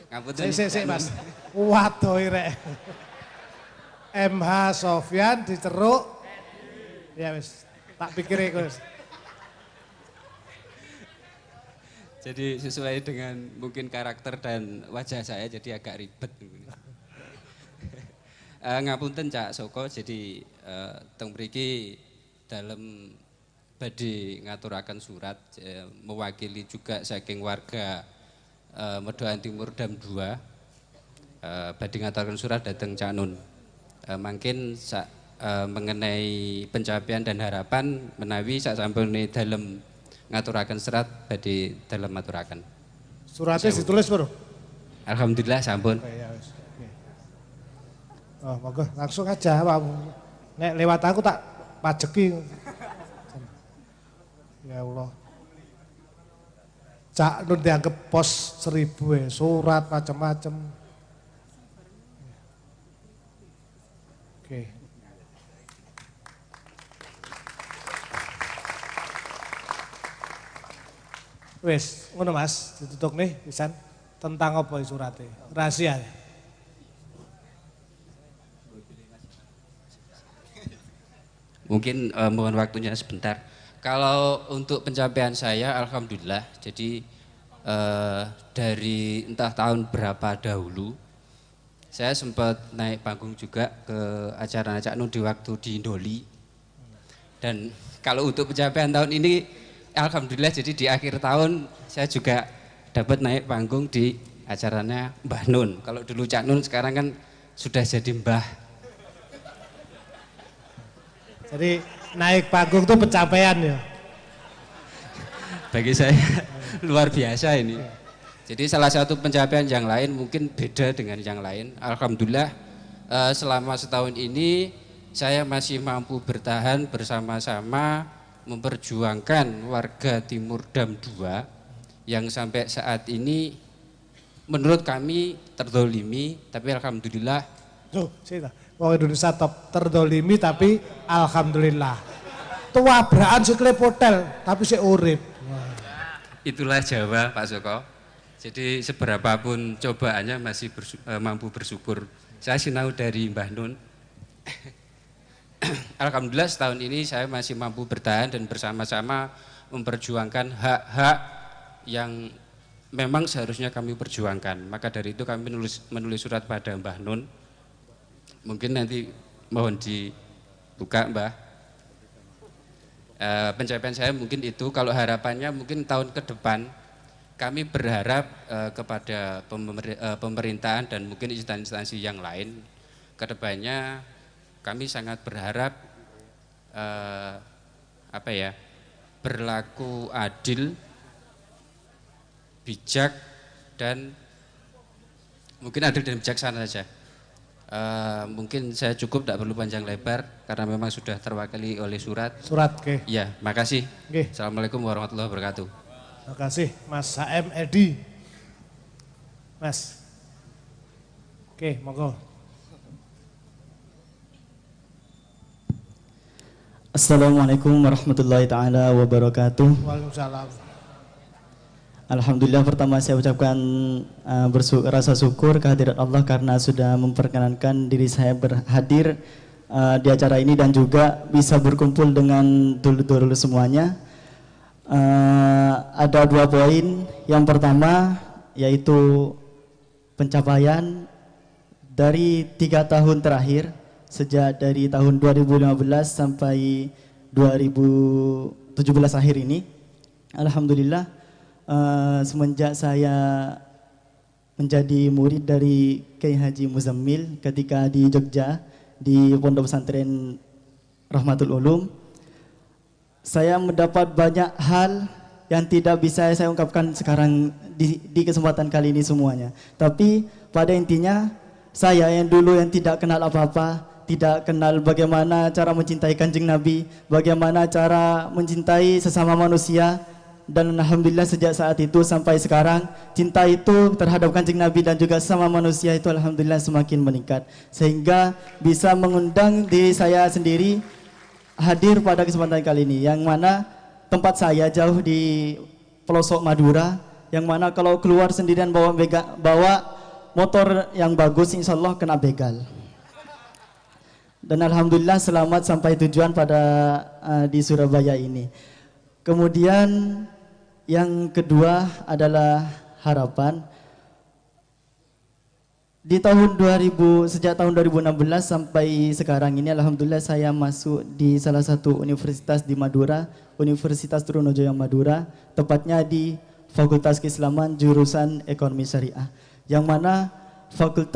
Ngapunten. Sik Mas. Waduh rek. MH Sofyan diceruk. Ya wis, tak pikir iku wis. Jadi sesuai dengan mungkin karakter dan wajah saya jadi agak ribet. Ngapunten Cak Soko, jadi teng mriki dalem badhe ngaturaken surat mewakili juga saking warga Medokan Timur Dam 2 badhe ngaturaken surat dhateng Cak Nun. Mungkin mengenai pencapaian dan harapan menawi sak sampune dalem ngaturaken serat badhe dalem maturaken. Suratnya ditulis, Bro? Alhamdulillah sampun. Ya wis. Oh, monggo langsung aja Pak. Nek lewat aku tak pajeki. Ya Allah. Cak Nun dianggap pos 1000 surat macam-macam. Oke. Wes, ngono Mas, ditutup nih pisan. Tentang apa suratnya? Rahasia. Mungkin mohon waktunya sebentar. Kalau untuk pencapaian saya, alhamdulillah. Jadi dari entah tahun berapa dahulu, saya sempat naik panggung juga ke acara Cak Nun di waktu di Indoli. Dan kalau untuk pencapaian tahun ini, alhamdulillah. Jadi di akhir tahun saya juga dapat naik panggung di acaranya Mbah Nun. Kalau dulu Cak Nun, sekarang kan sudah jadi Mbah. Jadi naik panggung itu pencapaian ya? Bagi saya luar biasa ini. Jadi salah satu pencapaian yang lain mungkin beda dengan yang lain. Alhamdulillah selama setahun ini saya masih mampu bertahan bersama-sama memperjuangkan warga Timur Dam 2 yang sampai saat ini menurut kami terdolimi, tapi alhamdulillah. Tuh, wong Indonesia top terdolimi tapi alhamdulillah. Tuwabrakan sikile hotel tapi sik urip. Itulah Jawa Pak Joko. Jadi seberapapun cobaannya masih mampu bersyukur. Saya sinau dari Mbah Nun. Alhamdulillah setahun ini saya masih mampu bertahan dan bersama-sama memperjuangkan hak-hak yang memang seharusnya kami perjuangkan. Maka dari itu kami menulis surat pada Mbah Nun. Mungkin nanti mohon dibuka Mbah. Pencapaian saya mungkin itu, kalau harapannya mungkin tahun ke depan kami berharap kepada pemerintahan dan mungkin instansi yang lain ke depannya kami sangat berharap berlaku adil, bijak dan mungkin adil dan bijaksana saja. Mungkin saya cukup, tidak perlu panjang lebar karena memang sudah terwakili oleh surat. Surat, oke. Ya, makasih. Okay. Assalamualaikum warahmatullahi wabarakatuh. Terima kasih Mas HM Edi. Mas. Oke, monggo. Assalamualaikum warahmatullahi taala wabarakatuh. Waalaikumsalam. Alhamdulillah, pertama saya ucapkan rasa syukur kehadirat Allah karena sudah memperkenankan diri saya berhadir di acara ini dan juga bisa berkumpul dengan dulur-dulur semuanya. Ada 2 poin. Yang pertama yaitu pencapaian dari 3 tahun terakhir, sejak dari tahun 2015 sampai 2017 akhir ini. Alhamdulillah, semenjak saya menjadi murid dari Kiai Haji Muzammil ketika di Jogja di Pondok Pesantren Rahmatul Ulum, saya mendapat banyak hal yang tidak bisa saya ungkapkan sekarang di kesempatan kali ini semuanya. Tapi pada intinya saya yang dulu yang tidak kenal apa-apa, tidak kenal bagaimana cara mencintai Kanjeng Nabi, bagaimana cara mencintai sesama manusia, dan alhamdulillah sejak saat itu sampai sekarang cinta itu terhadap Kanjeng Nabi dan juga sesama manusia itu alhamdulillah semakin meningkat, sehingga bisa mengundang diri saya sendiri hadir pada kesempatan kali ini, yang mana tempat saya jauh di pelosok Madura, yang mana kalau keluar sendirian bawa motor yang bagus insya Allah kena begal. Dan alhamdulillah selamat sampai tujuan pada di Surabaya ini. Kemudian yang kedua adalah harapan. Di sejak tahun 2016 sampai sekarang ini alhamdulillah saya masuk di salah satu universitas di Madura, Universitas Trunojoyo Madura, tepatnya di Fakultas Keislaman jurusan Ekonomi Syariah. Yang mana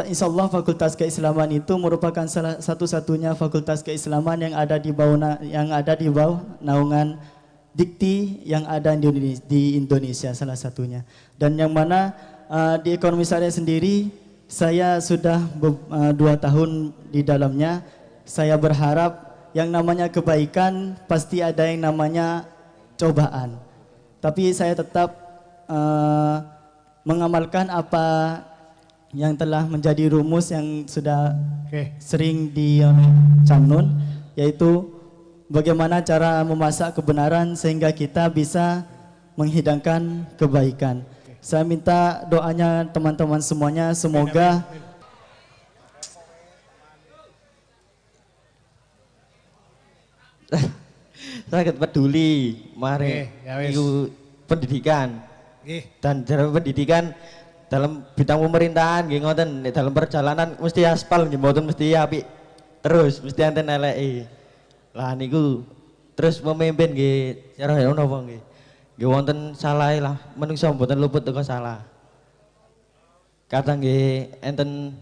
insyaallah Fakultas Keislaman itu merupakan salah satu-satunya fakultas keislaman yang ada di bawah naungan Dikti yang ada di Indonesia salah satunya. Dan yang mana di Ekonomi Syariah sendiri saya sudah 2 tahun di dalamnya. Saya berharap yang namanya kebaikan pasti ada yang namanya cobaan. Tapi saya tetap mengamalkan apa yang telah menjadi rumus yang sudah sering dicamnun, yaitu bagaimana cara memasak kebenaran sehingga kita bisa menghidangkan kebaikan. Saya minta doanya teman-teman semuanya, semoga sangat peduli mari itu pendidikan dan dalam pendidikan dalam bidang pemerintahan nggih ngoten, dalam perjalanan mesti aspal nggih mboten mesti apik terus, mesti enten eleke. Lah niku terus memimpin nggih cara napa nggih. Nggih wonten salahe lah, menungso mboten luput teko salah. Kadang nggih enten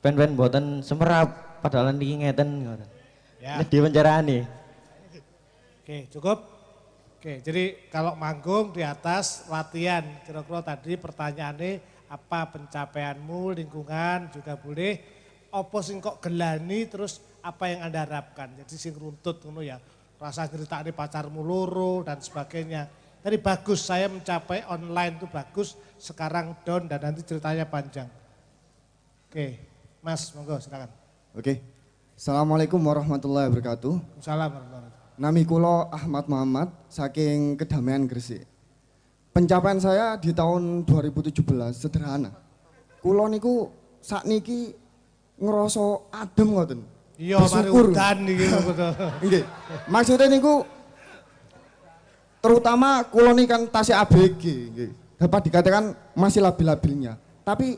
pen-pen mboten semerap padahal niki ngeten ngoten. Ya. Di penjarane. Oke, cukup. Oke, jadi kalau manggung di atas latihan, kira-kira tadi pertanyaannya apa pencapaianmu, lingkungan juga boleh, apa sing kok gelani terus apa yang Anda harapkan. Jadi sing runtut ngono ya, rasa ceritanya pacarmu loro dan sebagainya. Jadi bagus, saya mencapai online itu bagus, sekarang down dan nanti ceritanya panjang. Oke, Mas, monggo silakan. Oke, Assalamualaikum warahmatullahi wabarakatuh. Assalamualaikum warahmatullahi wabarakatuh. Nami kulo Ahmad Muhammad, saking Kedamaian Gresik. Pencapaian saya di tahun 2017 sederhana. Kulo niku sakniki ngerasa adem ngoten. Iya, mari udan iki ngono. Nggih. Maksudnya niku terutama kulo ini kan tasnya ABG, nggih. Dapat dikatakan masih labil-labilnya. Tapi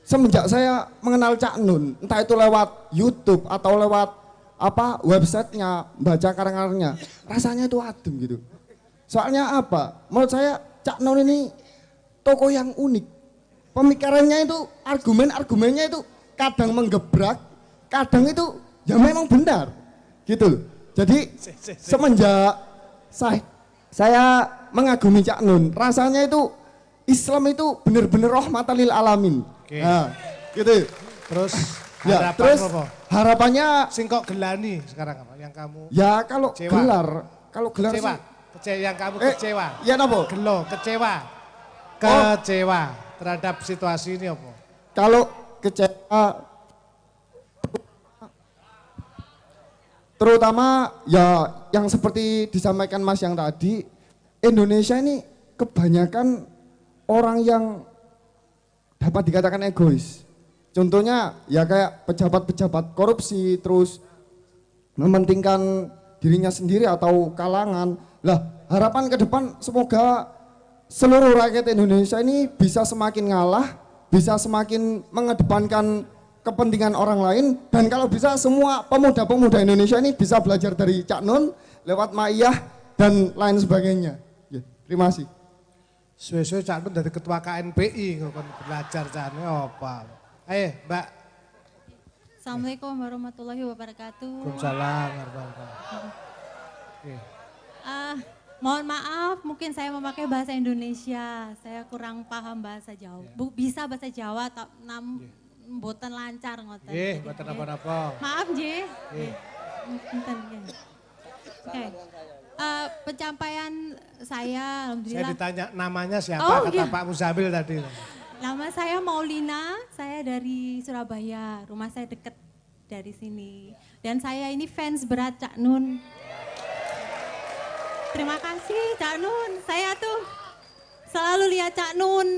semenjak saya mengenal Cak Nun, entah itu lewat YouTube atau lewat websitenya, baca karang-karangnya, rasanya itu adem gitu. Soalnya apa? Menurut saya Cak Nun ini tokoh yang unik. Pemikirannya itu, argumennya itu kadang menggebrak, kadang itu ya memang benar gitu. Jadi semenjak saya mengagumi Cak Nun, rasanya itu Islam itu benar-benar rahmatan lil alamin. Oke. Nah, gitu. Terus ya, terus harapannya sing kok gelani sekarang apa yang kamu ya kalau kecewa. gelar kecewa. Yang kamu kecewa. Ya napa? Gelo, kecewa. Kecewa terhadap situasi ini apa? Kalau kecewa terutama ya yang seperti disampaikan Mas yang tadi, Indonesia ini kebanyakan orang yang dapat dikatakan egois. Contohnya ya kayak pejabat-pejabat korupsi, terus mementingkan dirinya sendiri atau kalangan. Lah harapan ke depan semoga seluruh rakyat Indonesia ini bisa semakin ngalah, bisa semakin mengedepankan kepentingan orang lain, dan kalau bisa semua pemuda-pemuda Indonesia ini bisa belajar dari Cak Nun lewat Ma'iyah dan lain sebagainya. Ya, terima kasih. Suwe-suwe Cak Nun dari ketua KNPI kok belajar Cak Nun apa? Ayo Mbak. Assalamualaikum warahmatullahi wabarakatuh. Waalaikumsalam warahmatullahi wabarakatuh. Mohon maaf, mungkin saya memakai bahasa Indonesia. Saya kurang paham bahasa Jawa. Bisa bahasa Jawa, mboten lancar ngoten. Nggih, mboten apa-apa. Maaf nggih. Oke. Pencapaian saya alhamdulillah. Saya ditanya namanya siapa, kata Pak Muzamil tadi. Nama saya Maulina, saya dari Surabaya, rumah saya dekat dari sini. Dan saya ini fans berat Cak Nun. Terima kasih Cak Nun, saya tuh selalu lihat Cak Nun,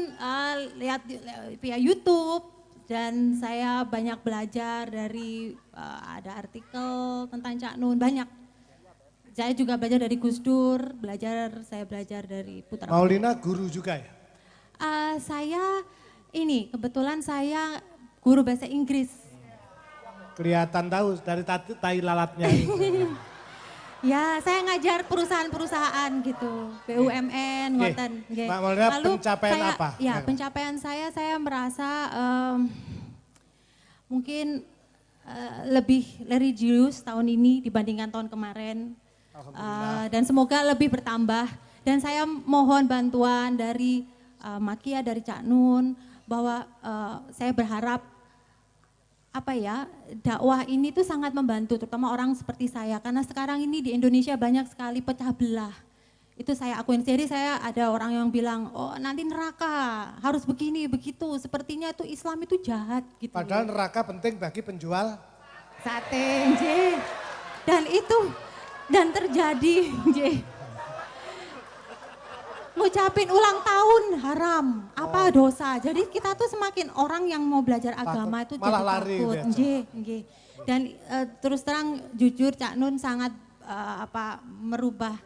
lihat via YouTube. Dan saya banyak belajar dari, ada artikel tentang Cak Nun, banyak. Saya juga belajar dari Gus Dur, saya belajar dari Putra. Maulina guru juga ya? Saya kebetulan saya guru bahasa Inggris. Kelihatan tahu dari tai lalatnya. Ya, saya ngajar perusahaan-perusahaan gitu, BUMN, ngoten. Mbak Maulina, pencapaian apa? Ya, pencapaian saya merasa mungkin lebih religius tahun ini dibandingkan tahun kemarin. Dan semoga lebih bertambah. Dan saya mohon bantuan dari Makia, dari Cak Nun, bahwa saya berharap dakwah ini tuh sangat membantu, terutama orang seperti saya, karena sekarang ini di Indonesia banyak sekali pecah belah. Itu saya akuin. Jadi saya ada orang yang bilang, oh nanti neraka, harus begini, begitu. Sepertinya tuh Islam itu jahat gitu. Padahal neraka penting bagi penjual sate, J. Dan terjadi, J. Ngucapin ulang tahun haram, apa dosa. Jadi kita tuh semakin orang yang mau belajar agama itu jadi takut. Nggih. Dan terus terang jujur Cak Nun sangat merubah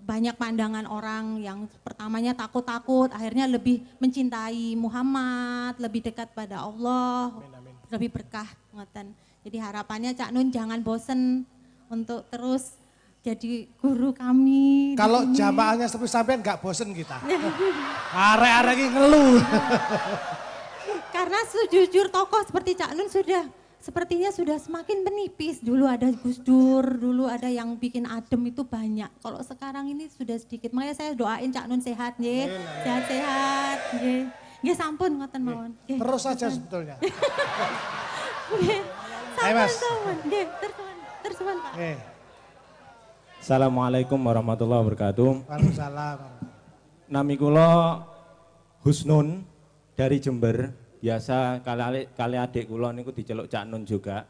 banyak pandangan orang yang pertamanya takut-takut, akhirnya lebih mencintai Muhammad, lebih dekat pada Allah, lebih berkah ngoten. Jadi harapannya Cak Nun jangan bosen untuk terus jadi guru kami. Kalau jamaahnya seperti sampean nggak bosen kita. Arek-arek ini ngeluh. Karena sejujur tokoh seperti Cak Nun sudah sepertinya sudah semakin menipis. Dulu ada Gus Dur, dulu ada yang bikin adem itu banyak. Kalau sekarang ini sudah sedikit. Makanya saya doain Cak Nun sehat, nggih. Sehat-sehat, nggih. Nggih sampun ngoten mawon. Terus saja sebetulnya. Nggih. Mas. Sampun, nggih. Tersuwun, Pak. Assalamualaikum warahmatullahi wabarakatuh. Waalaikumsalam. Nami kula Husnun dari Jember. Biasa kali adik kula niku diceluk Cak Nun juga.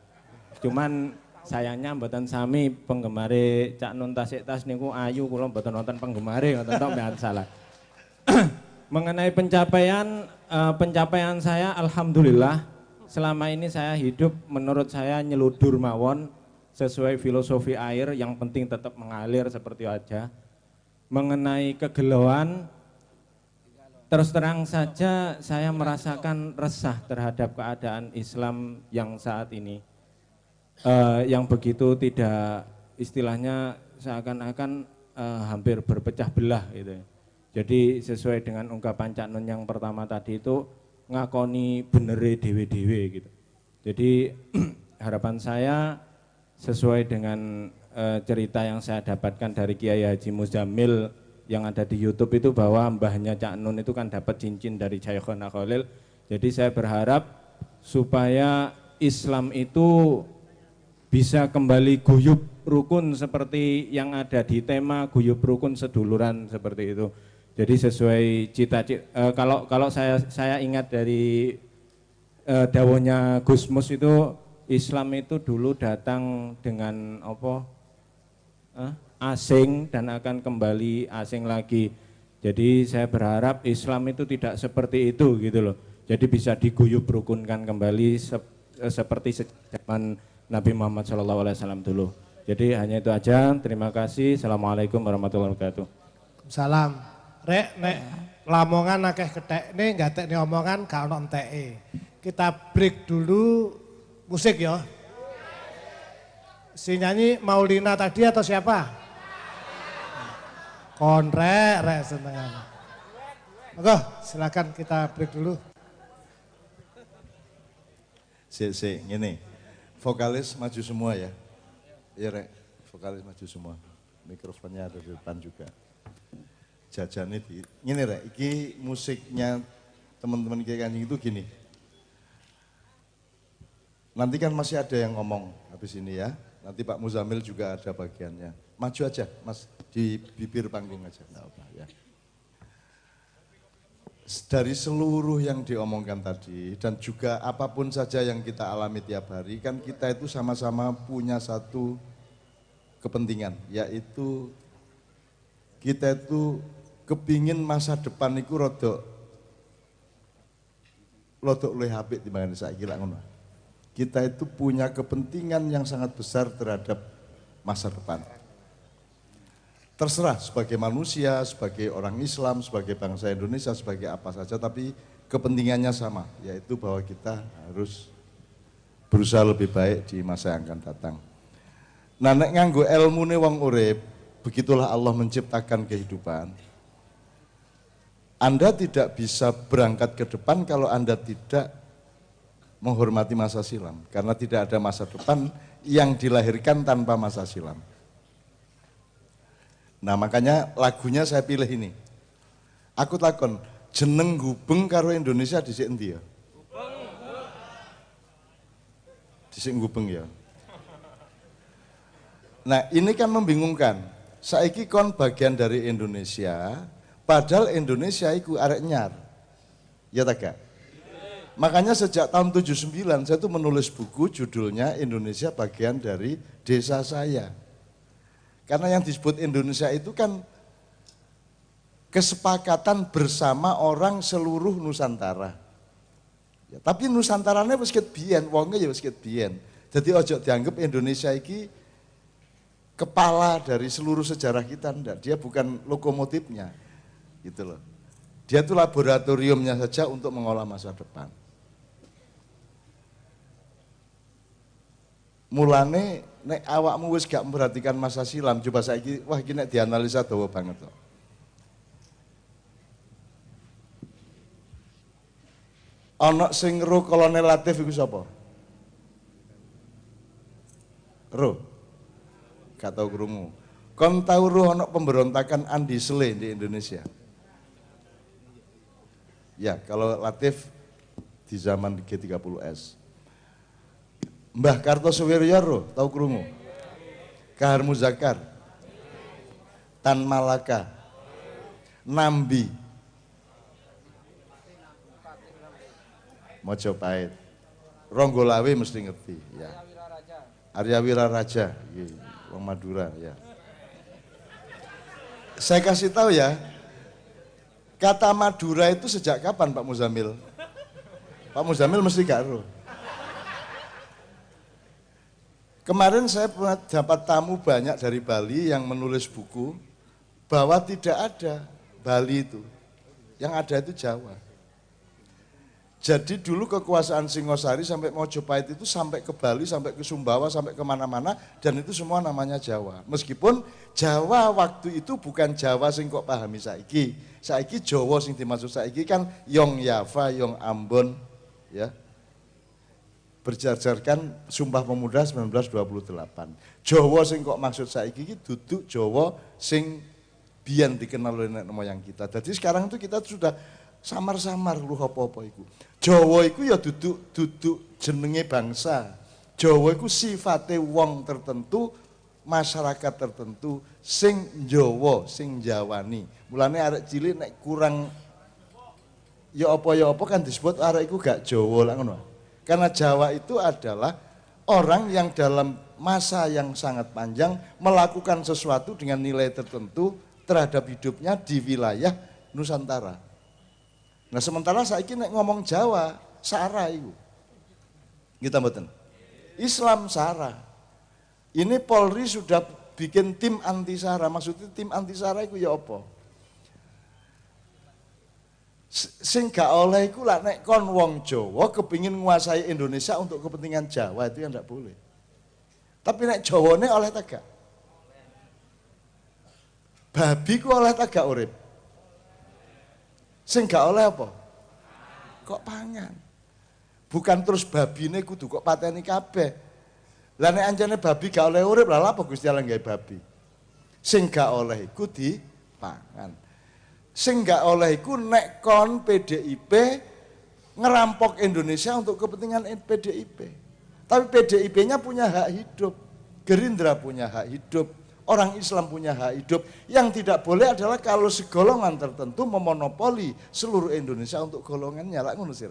Cuman sayangnya mboten sami penggemare Cak Nun Tasik Tas niku ayu, kula mboten wonten penggemare ngoten tok mboten salah. Mengenai pencapaian saya alhamdulillah selama ini saya hidup menurut saya nyeludur mawon sesuai filosofi air, yang penting tetap mengalir seperti aja. Mengenai kegelauan, terus terang saja saya merasakan resah terhadap keadaan Islam yang saat ini. Yang begitu tidak, istilahnya seakan-akan hampir berpecah belah gitu. Jadi sesuai dengan ungkapan Cak Nun yang pertama tadi itu, ngakoni benere dewe-dewe gitu. Jadi harapan saya sesuai dengan cerita yang saya dapatkan dari Kiai Haji Muzamil yang ada di YouTube itu, bahwa mbahnya Cak Nun itu kan dapat cincin dari Syekhona Khalil. Jadi saya berharap supaya Islam itu bisa kembali guyub rukun seperti yang ada di tema guyub rukun seduluran seperti itu. Jadi sesuai cita-cita, kalau saya ingat dari dawuhnya Gus Mus itu, Islam itu dulu datang dengan asing dan akan kembali asing lagi. Jadi saya berharap Islam itu tidak seperti itu gitu loh. Jadi bisa diguyub rukunkan kembali seperti zaman Nabi Muhammad SAW dulu. Jadi hanya itu aja. Terima kasih. Assalamualaikum warahmatullahi wabarakatuh. Salam. Rek, nek lamongan akeh kethekne gatekne omongan gak ono enteke. Kita break dulu musik ya. Si nyanyi Maulina tadi atau siapa? Konrek, rek senengan. Oke, silakan kita break dulu. Ngene. Vokalis maju semua ya. Iya rek, vokalis maju semua. Mikrofonnya ada di depan juga. Jajane di ngene rek, iki musiknya teman-teman Kiai Kanjeng itu gini. Nanti kan masih ada yang ngomong habis ini ya. Nanti Pak Muzamil juga ada bagiannya. Maju aja Mas, di bibir panggung aja. Enggak apa ya. Dari seluruh yang diomongkan tadi dan juga apapun saja yang kita alami tiap hari, kan kita itu sama-sama punya satu kepentingan, yaitu kita itu kepingin masa depan itu rodok luwih apik timbangane saiki lak ngono. Kita itu punya kepentingan yang sangat besar terhadap masa depan. Terserah sebagai manusia, sebagai orang Islam, sebagai bangsa Indonesia, sebagai apa saja, tapi kepentingannya sama, yaitu bahwa kita harus berusaha lebih baik di masa yang akan datang. Nah, nek nganggo ilmune wong urip, begitulah Allah menciptakan kehidupan. Anda tidak bisa berangkat ke depan kalau Anda tidak menghormati masa silam, karena tidak ada masa depan yang dilahirkan tanpa masa silam. Nah makanya lagunya saya pilih ini. Aku takon, jeneng Gubeng karo Indonesia dhisik endi ya? Dhisik Gubeng ya. Nah ini kan membingungkan. Saiki kon bagian dari Indonesia, padahal Indonesia iku arek nyar. Ya tak gak? Makanya sejak tahun 79 saya tuh menulis buku judulnya Indonesia bagian dari desa saya. Karena yang disebut Indonesia itu kan kesepakatan bersama orang seluruh Nusantara. Ya, tapi Nusantaranya wis ket biyen, wonge ya wis ket biyen. Jadi ojo dianggap Indonesia iki kepala dari seluruh sejarah kita, enggak. Dia bukan lokomotifnya. Gitu loh. Dia itu laboratoriumnya saja untuk mengolah masa depan. Mulane nek awakmu wis gak memperhatikan masa silam, coba saiki wah iki nek dianalisa dawa banget kok. Ana sing ro Kolonel Latif iku sapa? Roh. Gak tau krungu. Kon tau roh ana pemberontakan Andi Sele di Indonesia? Ya, kalau Latif di zaman G30S. Mbah Kartosuwiryo roh, tau krungu? Kahar Muzakar, Tan Malaka, Nambi, Mojopahit, Ronggolawe mesti ngerti. Ya. Arya Wiraraja, wong Madura. Ya. Saya kasih tahu ya, kata Madura itu sejak kapan Pak Muzamil? Pak Muzamil mesti gak roh. Kemarin saya pernah dapat tamu banyak dari Bali yang menulis buku bahwa tidak ada Bali itu. Yang ada itu Jawa. Jadi dulu kekuasaan Singosari sampai Mojopahit itu sampai ke Bali, sampai ke Sumbawa, sampai kemana-mana dan itu semua namanya Jawa. Meskipun Jawa waktu itu bukan Jawa sing kok pahami saiki. Saiki Jawa sing dimaksud saiki kan Yong Yava, Yong Ambon, ya. Berjajarkan Sumpah Pemuda 1928. Jawa sing kok maksud saiki iki duduk Jawa sing biyen dikenal oleh nenek moyang kita. Jadi sekarang itu kita sudah samar-samar lu apa-apa iku. Jawa iku ya duduk jenenge bangsa. Jawa iku sifate wong tertentu, masyarakat tertentu sing Jawa, sing Jawani. Mulane arek cilik nek kurang ya apa kan disebut arek iku gak Jawa lah ngono. Karena Jawa itu adalah orang yang dalam masa yang sangat panjang melakukan sesuatu dengan nilai tertentu terhadap hidupnya di wilayah Nusantara. Nah sementara saiki nek ngomong Jawa, Sara itu. Kita mboten. Islam Sara. Ini Polri sudah bikin tim anti Sara. Maksudnya tim anti Sara itu ya apa? Sing gak oleh iku lah nek kon wong Jawa kepingin nguasai Indonesia untuk kepentingan Jawa itu yang ndak boleh. Tapi nek Jawane oleh tegak. Babi ku oleh tegak urip. Sing gak oleh apa? Kok pangan. Bukan terus babine kudu kok pateni kabeh. Lah nek anjane babi gak oleh urip, lah apa Gusti Allah gawe babi? Sing gak oleh iku dipangan. Sing gak oleh iku nek kon PDIP ngerampok Indonesia untuk kepentingan PDIP. Tapi PDIP-nya punya hak hidup, Gerindra punya hak hidup, orang Islam punya hak hidup. Yang tidak boleh adalah kalau segolongan tertentu memonopoli seluruh Indonesia untuk golongannya. Lah ngono sih.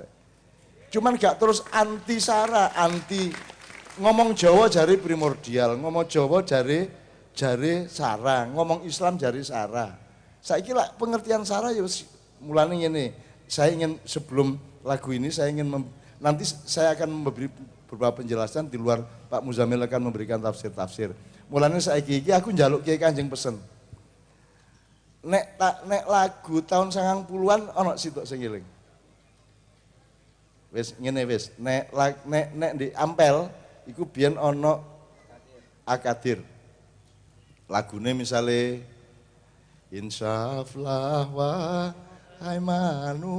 Cuman gak terus anti Sara, anti ngomong Jawa jari primordial, ngomong Jawa jari Sara, ngomong Islam jari Sara. Saya kira pengertian Sara ya mulanya ini. Saya ingin sebelum lagu ini saya ingin nanti saya akan memberi beberapa penjelasan di luar Pak Muzamil akan memberikan tafsir-tafsir. Mulanya saya iki aku njaluk Kiai Kanjeng pesen. Nek lagu tahun 90-an ana sitok sing eling. Wis ngene wis. Nek di Ampel iku biyen ana Akadir. Lagune misale Insyaflah wahai manu